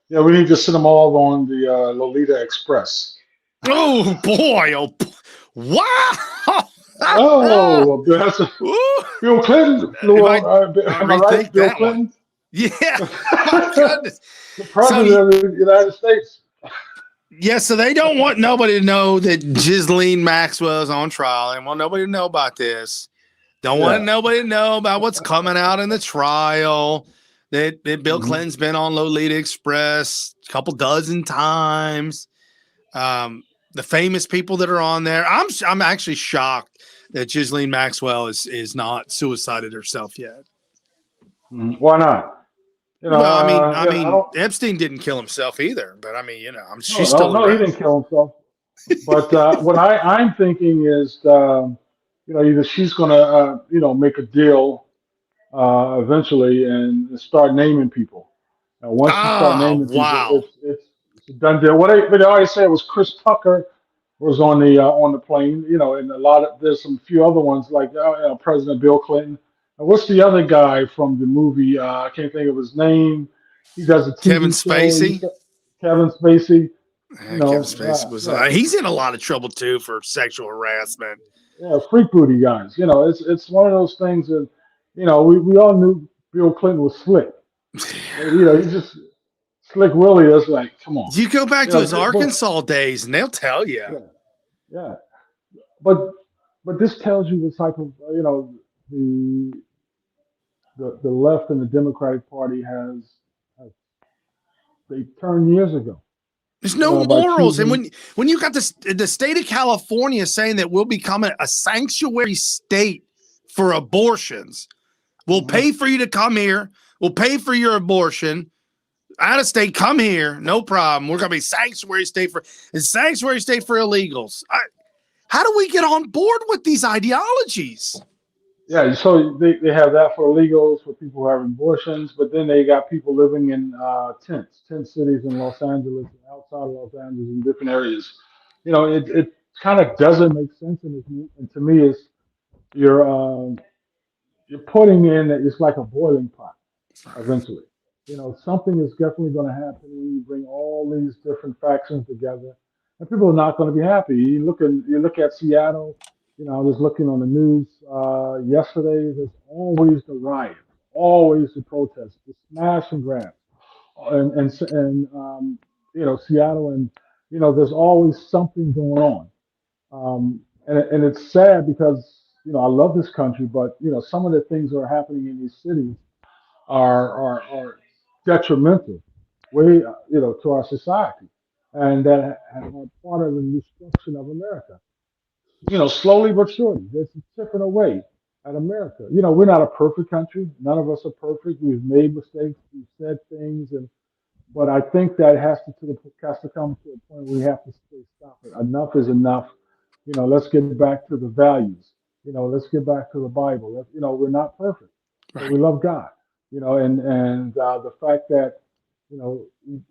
Yeah, we need to send them all on the Lolita Express. Oh, boy. Oh, wow. Oh, Bill Clinton. Am I right? Bill Clinton? Yeah. My goodness. The president of the United States. Yeah, so they don't want nobody to know that Ghislaine Maxwell is on trial. They want nobody to know about this. Don't want nobody to know about what's coming out in the trial. That Bill Clinton's been on Lolita Express a couple dozen times. The famous people that are on there. I'm actually shocked that Ghislaine Maxwell is not suicided herself yet. Why not? I mean, Epstein didn't kill himself either. But I mean, she's still. No, he didn't kill himself. But what I'm thinking is, either she's going to, make a deal eventually and start naming people. And once you start naming people, it's a done deal. What they always say was Chris Tucker was on the plane. You know, and there's some few other ones like President Bill Clinton. And what's the other guy from the movie? I can't think of his name. He does a Kevin TV show. Spacey. Kevin Spacey. You Kevin know, Spacey was. yeah, He's in a lot of trouble too for sexual harassment. yeah, freak booty guys. You know, it's one of those things that, you know, we all knew Bill Clinton was slick. You know, he's just Slick Willie is like, come on. You go back You to know, his Arkansas days, and they'll tell you. yeah, yeah. But this tells you the type of, you know, the left and the Democratic Party has they turned years ago. There's You no know, by morals, and choosing, when you got the state of California saying that we'll become a sanctuary state for abortions, we'll pay for you to come here, we'll pay for your abortion. Out of state, come here, no problem. We're going to be sanctuary state for illegals. How do we get on board with these ideologies? yeah, so they have that for illegals, for people who have abortions, but then they got people living in tent cities in Los Angeles, outside of Los Angeles, in different areas. You know, it kind of doesn't make sense, and to me, is you're putting in, it's like a boiling pot eventually. You know, something is definitely going to happen when you bring all these different factions together, and people are not going to be happy. You look at Seattle. You know, I was looking on the news yesterday. There's always the riot, always the protest, the smash and grab, and you know, Seattle, and you know, there's always something going on. And it's sad because, you know, I love this country, but you know, some of the things that are happening in these cities are detrimental, way you know, to our society, and that are part of the destruction of America. You know, slowly but surely, there's chipping away at America. You know, we're not a perfect country. None of us are perfect. We've made mistakes. We've said things, but I think that has to come to a point where we have to say, stop it. Enough is enough. You know, let's get back to the values. You know, let's get back to the Bible. You know, we're not perfect, but we love God. You know, and the fact that, you know, you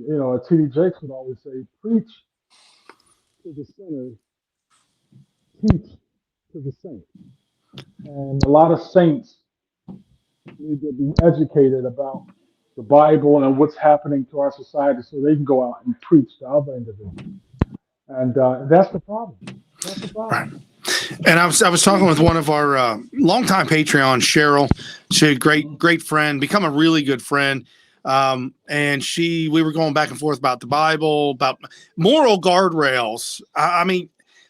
know, T.D. Jakes would always say, preach to the sinners, teach to the saints. And a lot of saints need to be educated about the Bible and what's happening to our society so they can go out and preach to other individuals. And that's the problem. That's the problem. Right. And I was talking with one of our longtime Patreon, Cheryl. She's a great friend, become a really good friend. And we were going back and forth about the Bible, about moral guardrails. I mean,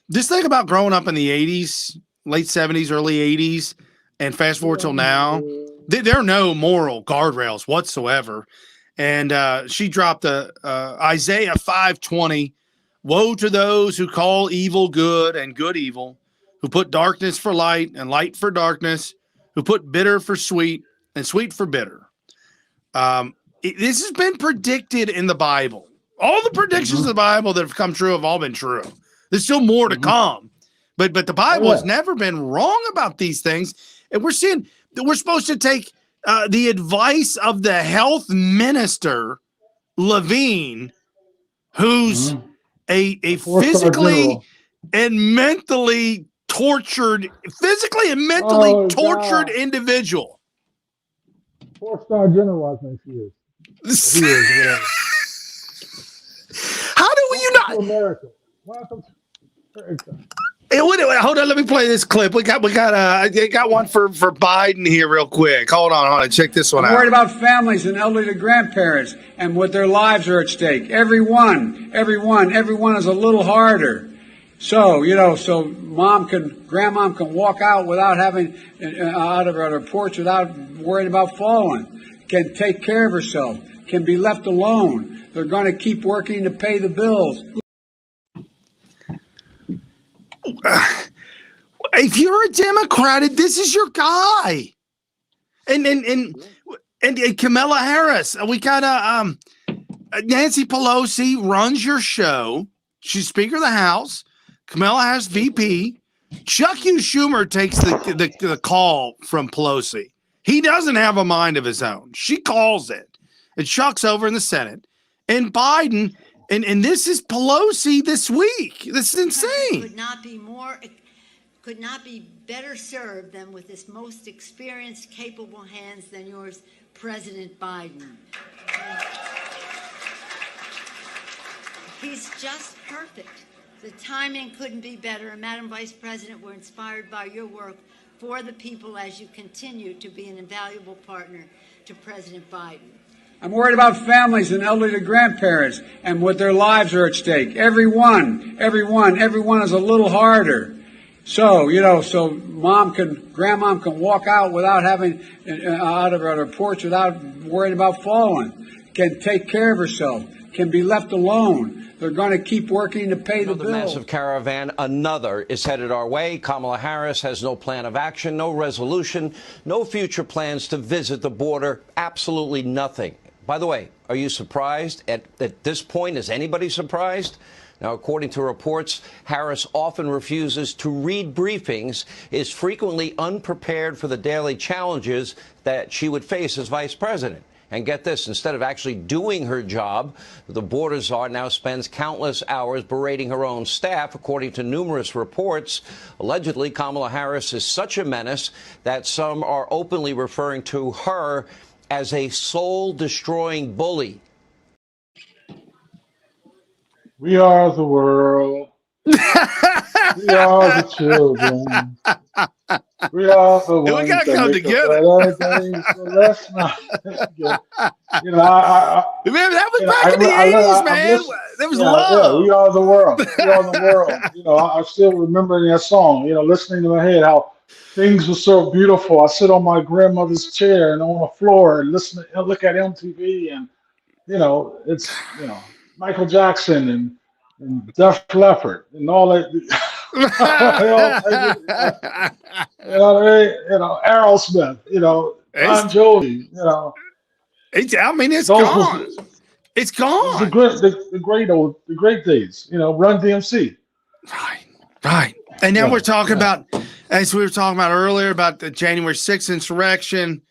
this thing about growing up in the 80s, late 70s, early 80s, and fast forward till now, there are no moral guardrails whatsoever. And she dropped Isaiah 5:20. Woe to those who call evil good and good evil, who put darkness for light and light for darkness, who put bitter for sweet and sweet for bitter. This has been predicted in the Bible. All the predictions of the Bible that have come true have all been true. There's still more to come. But the Bible has never been wrong about these things. And we're seeing that we're supposed to take the advice of the health minister, Levine, who's a physically and mentally tortured, individual. 4-star general, I think he is. He is, whatever. How do you not? Welcome to America. Welcome to America. Hey, wait, hold on. Let me play this clip. We got one for Biden here real quick. Hold on. Check this one out. I'm worried about families and elderly grandparents and what their lives are at stake. Everyone is a little harder. So, you know, grandmom can walk out without having, out of her porch without worrying about falling, can take care of herself, can be left alone. They're going to keep working to pay the bills. If you're a Democrat, this is your guy. And Kamala Harris, we got Nancy Pelosi runs your show. She's Speaker of the House. Kamala Harris, VP. Chuck Schumer takes the call from Pelosi. He doesn't have a mind of his own. She calls it. And Chuck's over in the Senate. And Biden And this is Pelosi this week. This is insane. Could not be better served than with this most experienced, capable hands than yours, President Biden. He's just perfect. The timing couldn't be better. And Madam Vice President, we're inspired by your work for the people as you continue to be an invaluable partner to President Biden. I'm worried about families and elderly grandparents and what their lives are at stake. Everyone is a little harder. So, so grandmom can walk out without having, out of her porch without worrying about falling, can take care of herself, can be left alone. They're going to keep working to pay the bill. Another massive caravan, another is headed our way. Kamala Harris has no plan of action, no resolution, no future plans to visit the border, absolutely nothing. By the way, are you surprised? At this point, is anybody surprised? Now, according to reports, Harris often refuses to read briefings, is frequently unprepared for the daily challenges that she would face as vice president. And get this, instead of actually doing her job, the border czar now spends countless hours berating her own staff, according to numerous reports. Allegedly, Kamala Harris is such a menace that some are openly referring to her as a soul-destroying bully. We are the world. We are the children. We are the ones We gotta that come make together. a better day, so let's not forget. Man, that was back in the 80s, man. There was love. Yeah, we are the world. We are the world. I still remember that song, listening to my head, how things were so beautiful. I sit on my grandmother's chair and on the floor and listen and look at MTV, and it's Michael Jackson and Def Leppard and all that. Aerosmith, Bon Jovi, it's gone. It's gone. The great days, Run DMC. Right. And then we're talking about, as we were talking about earlier, about the January 6th insurrection.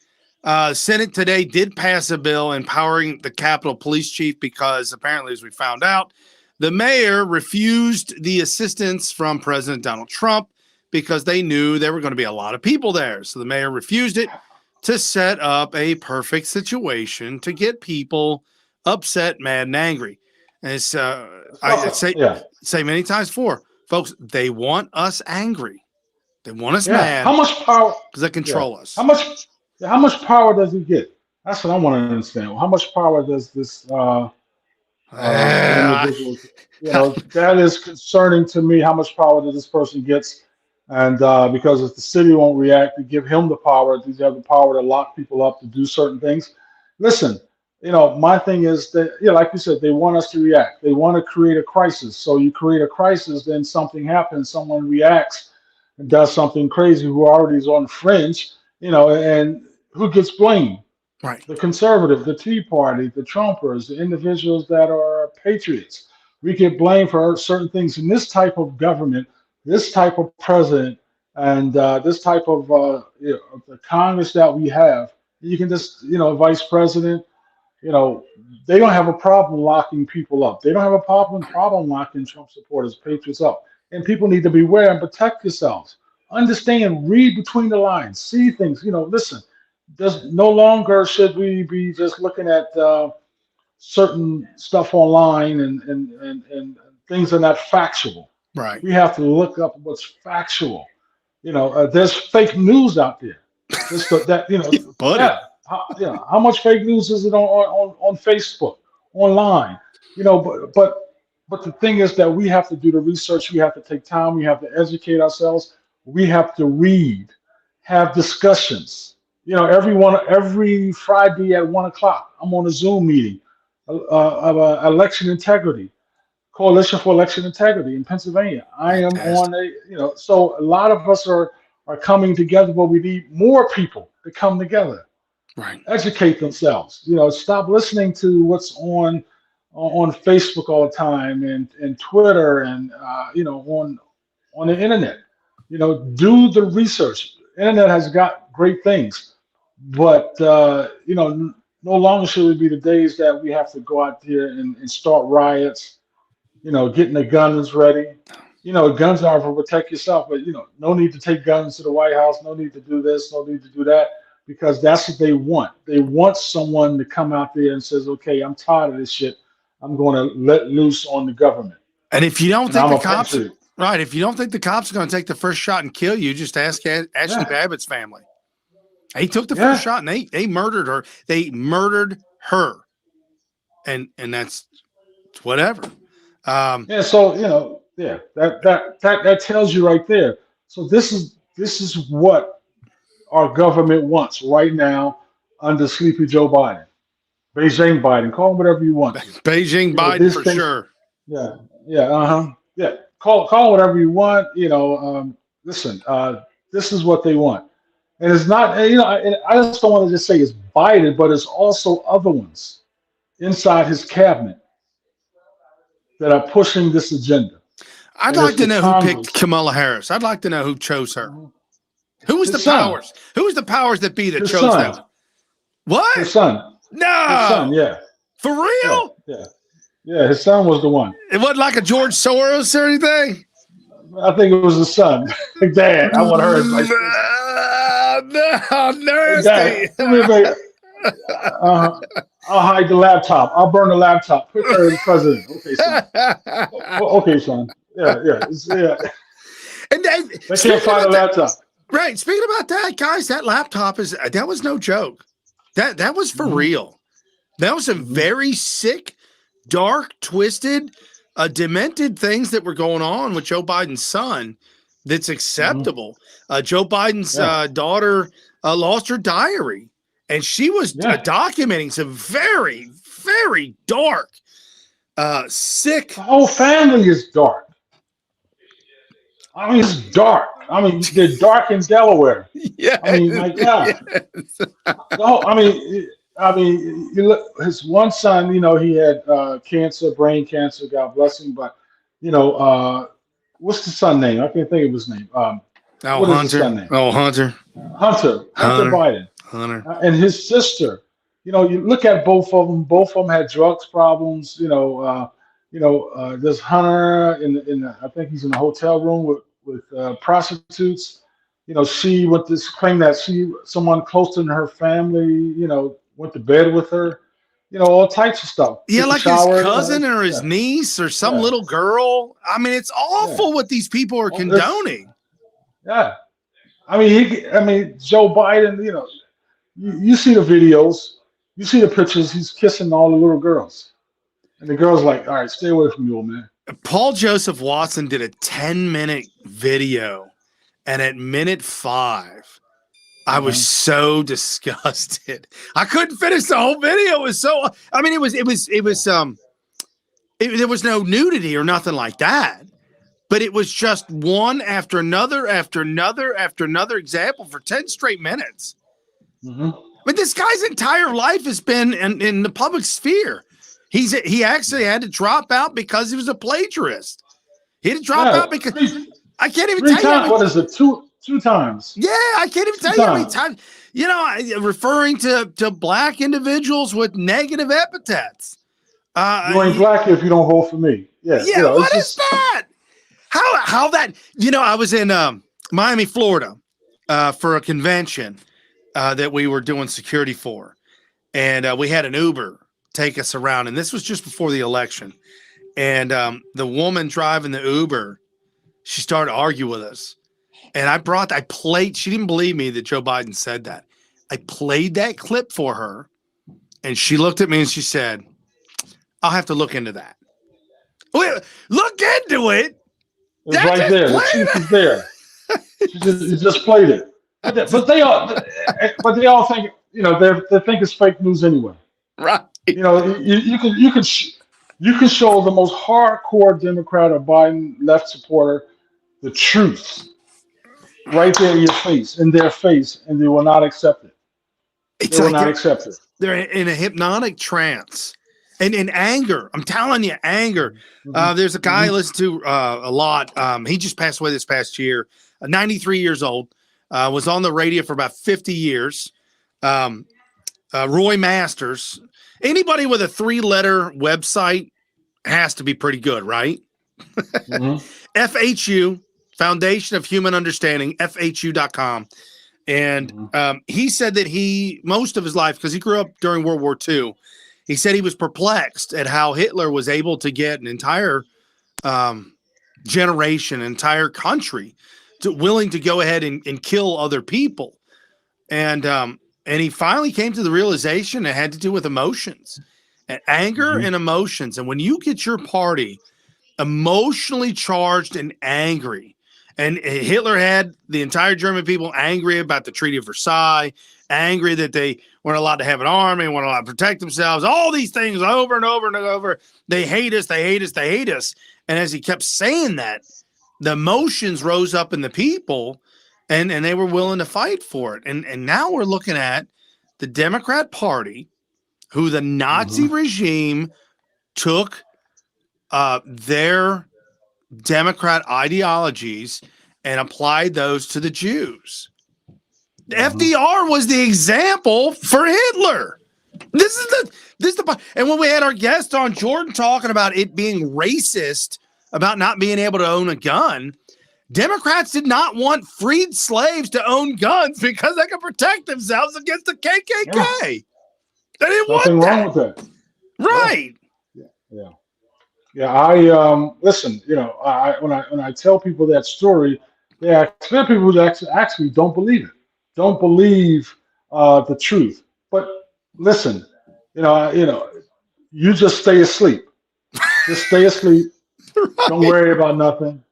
Senate today did pass a bill empowering the Capitol Police Chief because apparently, as we found out, the mayor refused the assistance from President Donald Trump because they knew there were going to be a lot of people there. So the mayor refused it to set up a perfect situation to get people upset, mad, and angry. And it's, I say many times before, folks, they want us angry. They want us mad. How much power? Because they control us. How much power does he get? That's what I want to understand. How much power does this individual? That is concerning to me. How much power does this person gets? And because if the city won't react, to give him the power, does he have the power to lock people up to do certain things? Listen, my thing is that, like you said, they want us to react. They want to create a crisis. So you create a crisis, then something happens. Someone reacts and does something crazy who already is on the fringe, and who gets blamed? Right. The conservative, the Tea Party, the Trumpers, the individuals that are patriots. We get blamed for certain things in this type of government, this type of president, and this type of the Congress that we have. You can just, vice president, they don't have a problem locking people up. They don't have a problem locking Trump supporters, patriots up. And people need to beware and protect yourselves. Understand, read between the lines, see things, listen. No longer should we be just looking at certain stuff online and things are not factual. Right. We have to look up what's factual. There's fake news out there. How much fake news is it on Facebook, online? But the thing is that we have to do the research. We have to take time. We have to educate ourselves. We have to read, have discussions. Every Friday at 1:00, I'm on a Zoom meeting of election integrity, Coalition for Election Integrity in Pennsylvania. I am on so a lot of us are coming together, but we need more people to come together. Right. Educate themselves. Stop listening to what's on Facebook all the time and Twitter and on the internet. Do the research. Internet has got great things, but No longer should it be the days that we have to go out there and start riots, getting the guns ready. Guns are for protect yourself, but no need to take guns to the White House, no need to do this, no need to do that, because that's what they want. They want someone to come out there and says, okay, I'm tired of this shit. I'm going to let loose on the government. And if you don't And think I'm the a cops, patriot. right, if you don't think the cops are going to take the first shot and kill you, just ask Ashley Babbitt's family. He took the first shot and they murdered her. They murdered her. And that's whatever. So that tells you right there. So this is what our government wants right now under Sleepy Joe Biden, Beijing Biden, call him whatever you want. Beijing Biden for sure. Yeah. Call whatever you want. Listen, this is what they want, and it's not. I just don't want to just say it's Biden, but it's also other ones inside his cabinet that are pushing this agenda. I'd like to know who picked Kamala Harris. I'd like to know who chose her. Who was the powers? Who was the powers that be that chose them? What? His son. No. His son, yeah. For real? Yeah, his son was the one. It wasn't like a George Soros or anything? I think it was the son. Dad, I want her as my No, nasty. Dad, I'll hide the laptop. I'll burn the laptop. Put her as president. Okay, son. Okay, son. Yeah. And they can't find a laptop. Right. Speaking about that, guys, that laptop that was no joke. That was for real. That was some very sick, dark, twisted, demented things that were going on with Joe Biden's son. That's acceptable. Joe Biden's daughter lost her diary, and she was documenting some very, very dark, sick. The whole family is dark. I mean, it's dark. I mean, they're dark in Delaware. Yeah. I mean, my God. No, I mean, you look. His one son, he had cancer, brain cancer. God bless him. But what's the son name? I can't think of his name. What is his son name? Hunter. Hunter Biden. Hunter. And his sister. You look at both of them. Both of them had drugs problems. There's Hunter I think he's in a hotel room with prostitutes. She went this claim that someone close to her family, went to bed with her. All types of stuff. Yeah, like his cousin or his niece or some little girl. I mean, it's awful what these people are condoning. Yeah. I mean, Joe Biden, you see the videos, you see the pictures, he's kissing all the little girls. And the girl's like, all right, stay away from me, old man. Paul Joseph Watson did a 10-minute video, and at minute 5, I was so disgusted. I couldn't finish the whole video. It was so. I mean, there was no nudity or nothing like that, but it was just one after another after another after another example for 10 straight minutes. But this guy's entire life has been in the public sphere. He actually had to drop out because he was a plagiarist. He had to drop out because I can't even tell you. Times, what is it? Two times. Yeah, I can't even tell you how many times. Referring to black individuals with negative epithets. You ain't black if you don't vote for me. Yeah. What is that? How that? I was in Miami, Florida, for a convention that we were doing security for, and we had an Uber take us around, and this was just before the election. And the woman driving the Uber, she started arguing with us. And I played, she didn't believe me that Joe Biden said that. I played that clip for her, and she looked at me and she said, I'll have to look into that. Wait, look into it? It's right there. The chief is there. She just played it. But they all think, they think it's fake news anyway. Right. You can show the most hardcore Democrat or Biden left supporter the truth right there in your face, in their face, and they will not accept it. They will not accept it. They're in a hypnotic trance and in anger. I'm telling you, anger. There's a guy I listen to a lot. He just passed away this past year, 93 years old, was on the radio for about 50 years. Roy Masters. Anybody with a 3-letter website has to be pretty good, right? Mm-hmm. FHU, Foundation of Human Understanding, FHU.com. And he said that most of his life, because he grew up during World War II, he said he was perplexed at how Hitler was able to get an entire generation, entire country willing to go ahead and kill other people. And he finally came to the realization it had to do with emotions, and anger and emotions. And when you get your party emotionally charged and angry, and Hitler had the entire German people angry about the Treaty of Versailles, angry that they weren't allowed to have an army, weren't allowed to protect themselves, all these things over and over and over. They hate us, they hate us, they hate us. And as he kept saying that, the emotions rose up in the people, and they were willing to fight for it. And now we're looking at the Democrat Party, who the Nazi regime took their Democrat ideologies and applied those to the Jews. FDR was the example for Hitler. This is the and when we had our guest on, Jordan, talking about it being racist about not being able to own a gun, Democrats did not want freed slaves to own guns because they could protect themselves against the KKK. Yeah. They didn't Nothing want wrong with that. Right. Yeah. I listen. You know, when I tell people that story, there are people who actually don't believe it, don't believe the truth. But listen, you just stay asleep. Just stay asleep. Right. Don't worry about nothing.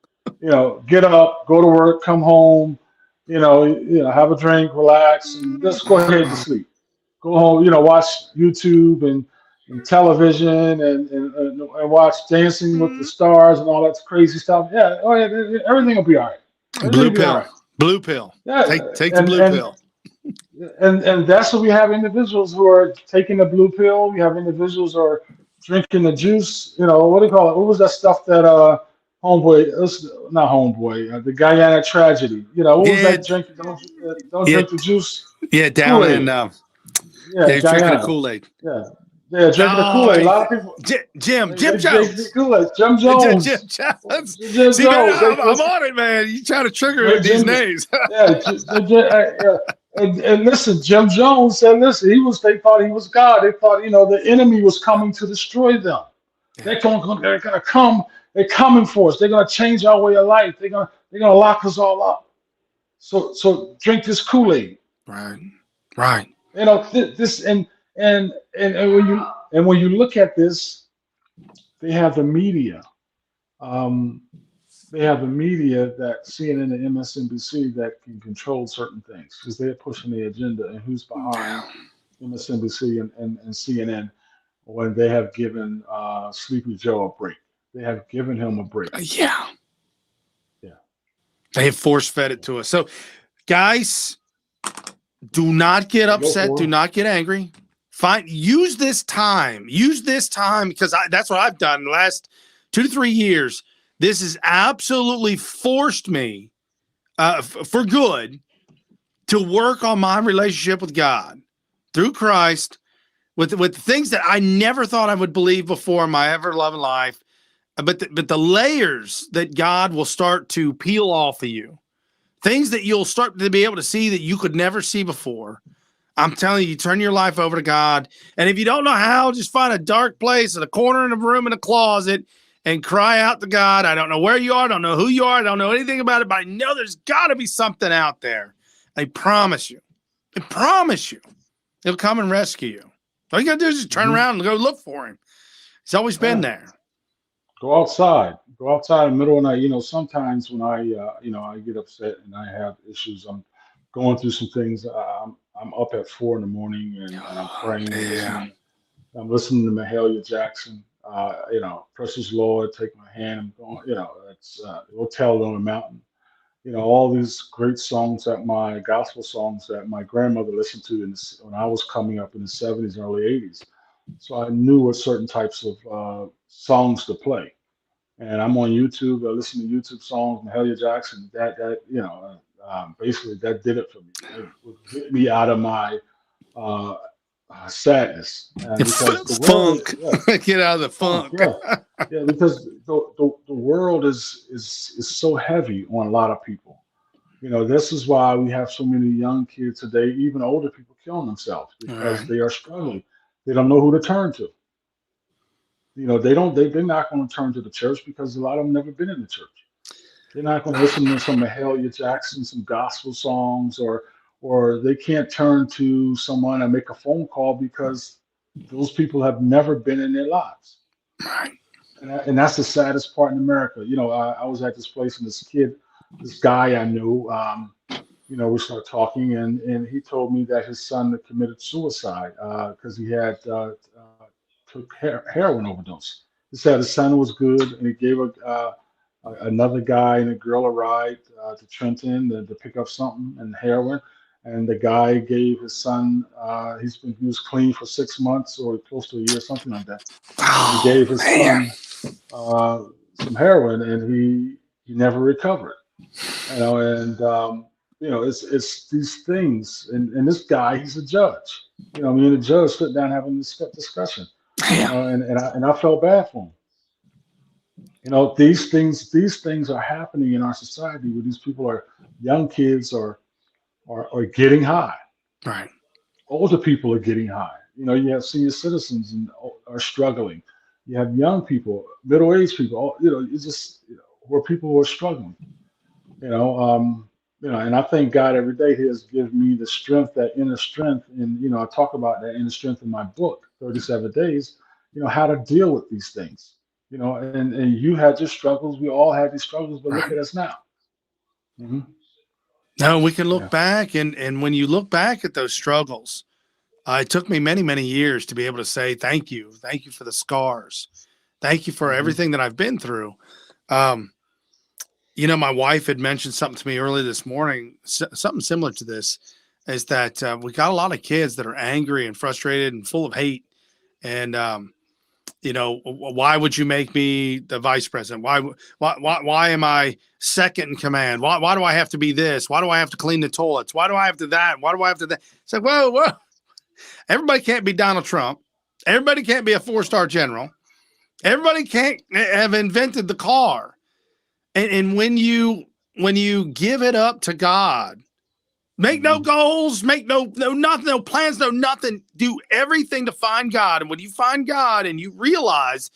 Get up, go to work, come home. Have a drink, relax, and just go ahead to sleep. Go home. Watch YouTube and television and watch Dancing with the Stars and all that crazy stuff. Yeah, everything will be all right. Blue pill. Blue pill. Yeah, take the blue pill. And that's what we have, individuals who are taking the blue pill. We have individuals who are drinking the juice. What do you call it? What was that stuff that the Guyana tragedy? What was that drink? Don't drink the juice. Yeah, down Kool-Aid. in They're drinking the Kool-Aid. Yeah, drinking the Kool-Aid. A lot of people. Jim Jones. Jim Jones. Jim Jones. Jim See, Jones. man, I'm on it, man. You trying to trigger with these names. And listen, Jim Jones said, they thought he was God. They thought, the enemy was coming to destroy them. They're gonna come. They're coming for us. They're gonna change our way of life. They're gonna lock us all up. So drink this Kool-Aid. Right. This and when you look at this, they have the media. They have the media, that CNN and MSNBC, that can control certain things because they're pushing the agenda. And who's behind MSNBC and CNN when they have given Sleepy Joe a break? They have given him a break. Yeah. They have force-fed it to us. So, guys, do not get upset. Do not get angry. Use this time because that's what I've done in the last 2 to 3 years. This has absolutely forced me for good to work on my relationship with God through Christ with things that I never thought I would believe before in my ever-loving life. But the layers that God will start to peel off of you, things that you'll start to be able to see that you could never see before. I'm telling you, turn your life over to God. And if you don't know how, just find a dark place in a corner in a room in a closet and cry out to God. I don't know where you are. I don't know who you are. I don't know anything about it, but I know there's got to be something out there. I promise you. He'll come and rescue you. All you got to do is just turn around and go look for him. He's always been there. Go outside in the middle of the night. Sometimes when I get upset and I have issues, I'm going through some things. I'm up at 4 a.m. and I'm praying. I'm listening to Mahalia Jackson. Precious Lord, take my hand. I'm going. It's Hotel on the Mountain. All these great songs gospel songs that my grandmother listened to when I was coming up in the 70s and early 80s. So I knew what certain types of songs to play. And I'm on YouTube. I listen to YouTube songs, Mahalia Jackson. Basically that did it for me. It would get me out of my sadness, because the world, Funk. yeah, Get out of the funk. yeah, yeah, because the world is so heavy on a lot of people. This is why we have so many young kids today, even older people killing themselves All because right. they are struggling. They don't know who to turn to. They're not going to turn to the church because a lot of them never been in the church. They're not going to listen to some Mahalia Jackson, some gospel songs, or they can't turn to someone and make a phone call because those people have never been in their lives. Right. And that's the saddest part in America. I was at this place and this guy I knew, we started talking, and he told me that his son had committed suicide because he had took heroin overdose. He said his son was good, and he gave another guy and a girl a ride to Trenton to pick up something and heroin. And the guy gave his son, he was clean for 6 months or close to a year, something like that. He Oh, gave his man. son some heroin, and he never recovered. And it's these things. And this guy, he's a judge. Me and the judge sit down having this discussion. And I felt bad for him. These things are happening in our society where these young kids are getting high. Right. Older people are getting high. You have senior citizens and are struggling. You have young people, middle-aged people. It's just where people are struggling. And I thank God every day He has given me the strength, that inner strength, and I talk about that inner strength in my book, 37 Days. How to deal with these things. And you had your struggles. We all had these struggles, but look at us now. Mm-hmm. No, we can look Yeah. back, and when you look back at those struggles, it took me many, many years to be able to say thank you for the scars, thank you for Mm-hmm. everything that I've been through. My wife had mentioned something to me early this morning, something similar to this, is that we got a lot of kids that are angry and frustrated and full of hate, and why would you make me the vice president? Why am I second in command? Why do I have to be this? Why do I have to clean the toilets? Why do I have to that? Why do I have to that? It's like, whoa. Everybody can't be Donald Trump. Everybody can't be a 4-star general. Everybody can't have invented the car. And when you give it up to God, make no goals, make no nothing, no plans, no nothing. Do everything to find God. And when you find God and you realize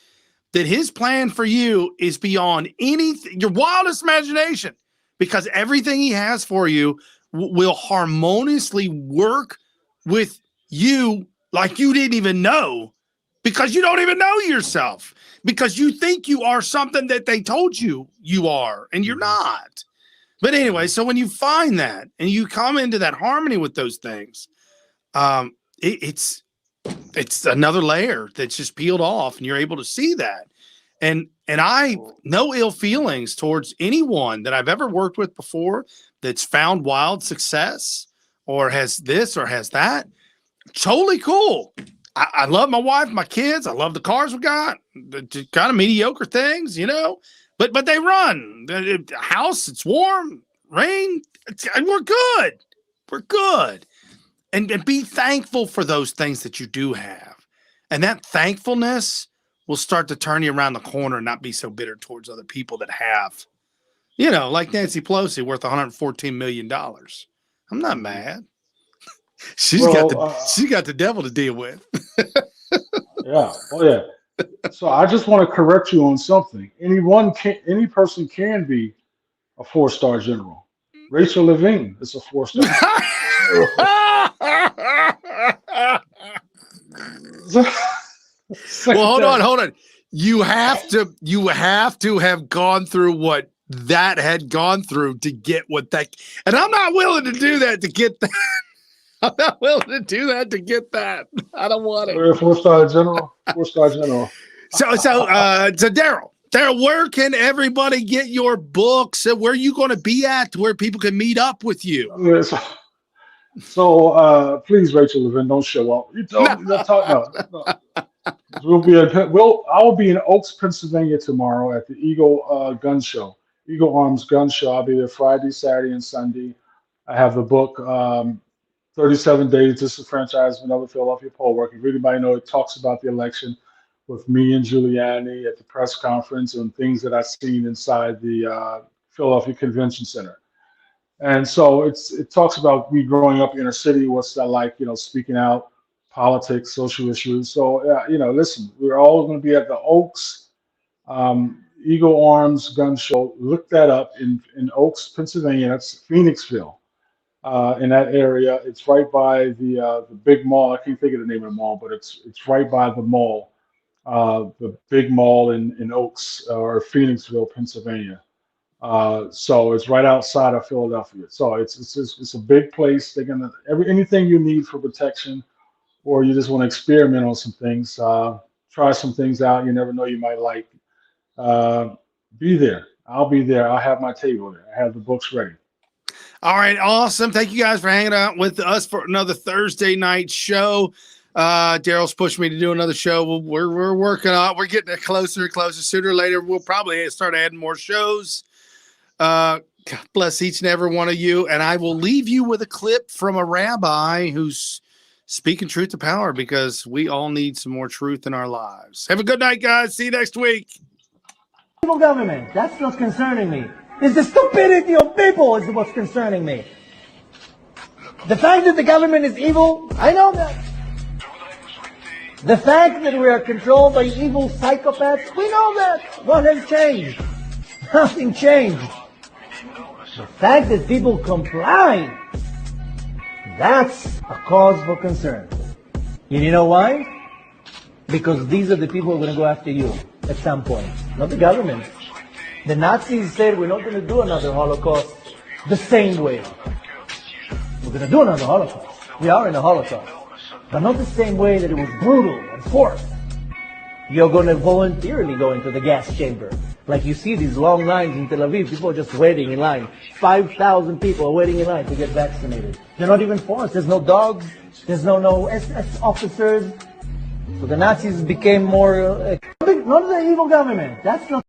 that His plan for you is beyond anything, your wildest imagination, because everything He has for you will harmoniously work with you like you didn't even know, because you don't even know yourself, because you think you are something that they told you are, and you're not. But anyway, so when you find that and you come into that harmony with those things, it's another layer that's just peeled off, and you're able to see that. And I no ill feelings towards anyone that I've ever worked with before that's found wild success or has this or has that. Totally cool. I love my wife, my kids. I love the cars we got. The kind of mediocre things, but they run. The house, it's warm, rain. We're good. We're good. And be thankful for those things that you do have. And that thankfulness will start to turn you around the corner and not be so bitter towards other people that have, like Nancy Pelosi, worth $114 million. I'm not mad. She's got the devil to deal with. Yeah. Oh yeah. So I just want to correct you on something. Any person can be a 4-star general. Rachel Levine is a 4-star. Well, hold on. You have to have gone through what that had gone through to get what that, and I'm not willing to do that to get that. I'm not willing to do that to get that. I don't want it. 4-star general. 4-star general. So Daryl, where can everybody get your books? Where are you going to be at where people can meet up with you? So please, Rachel Levine, don't show up. You don't talk. No. I will be in Oaks, Pennsylvania tomorrow at the Eagle Gun Show, Eagle Arms Gun Show. I'll be there Friday, Saturday, and Sunday. I have the book 37 Days Disenfranchisement of the Philadelphia Poll Workers. If anybody know, it talks about the election with me and Giuliani at the press conference and things that I've seen inside the Philadelphia Convention Center. And so it talks about me growing up inner city, what's that like, speaking out, politics, social issues. So, listen, we're all going to be at the Oaks Eagle Arms Gun Show. Look that up in Oaks, Pennsylvania. That's Phoenixville. In that area, it's right by the big mall. I can't think of the name of the mall, but it's right by the mall, the big mall in Oaks or Phoenixville, Pennsylvania. So it's right outside of Philadelphia. So it's a big place. They're gonna anything you need for protection, or you just want to experiment on some things, try some things out. You never know, you might like. Be there. I'll be there. I'll have my table there. I have the books ready. All right, awesome. Thank you guys for hanging out with us for another Thursday night show. Daryl's pushed me to do another show. We're working on. We're getting it closer and closer. Sooner or later, we'll probably start adding more shows. God bless each and every one of you. And I will leave you with a clip from a rabbi who's speaking truth to power, because we all need some more truth in our lives. Have a good night, guys. See you next week. Evil government. That's what's concerning me. It's the stupidity of people is what's concerning me. The fact that the government is evil, I know that. The fact that we are controlled by evil psychopaths, we know that. What has changed? Nothing changed. The fact that people comply, that's a cause for concern. And you know why? Because these are the people who are going to go after you at some point, not the government. The Nazis said we're not going to do another Holocaust the same way. We're going to do another Holocaust. We are in a Holocaust. But not the same way that it was brutal and forced. You're going to voluntarily go into the gas chamber. Like you see these long lines in Tel Aviv, people are just waiting in line. 5,000 people are waiting in line to get vaccinated. They're not even forced. There's no dogs. There's no SS officers. So the Nazis became more... not the evil government. That's not...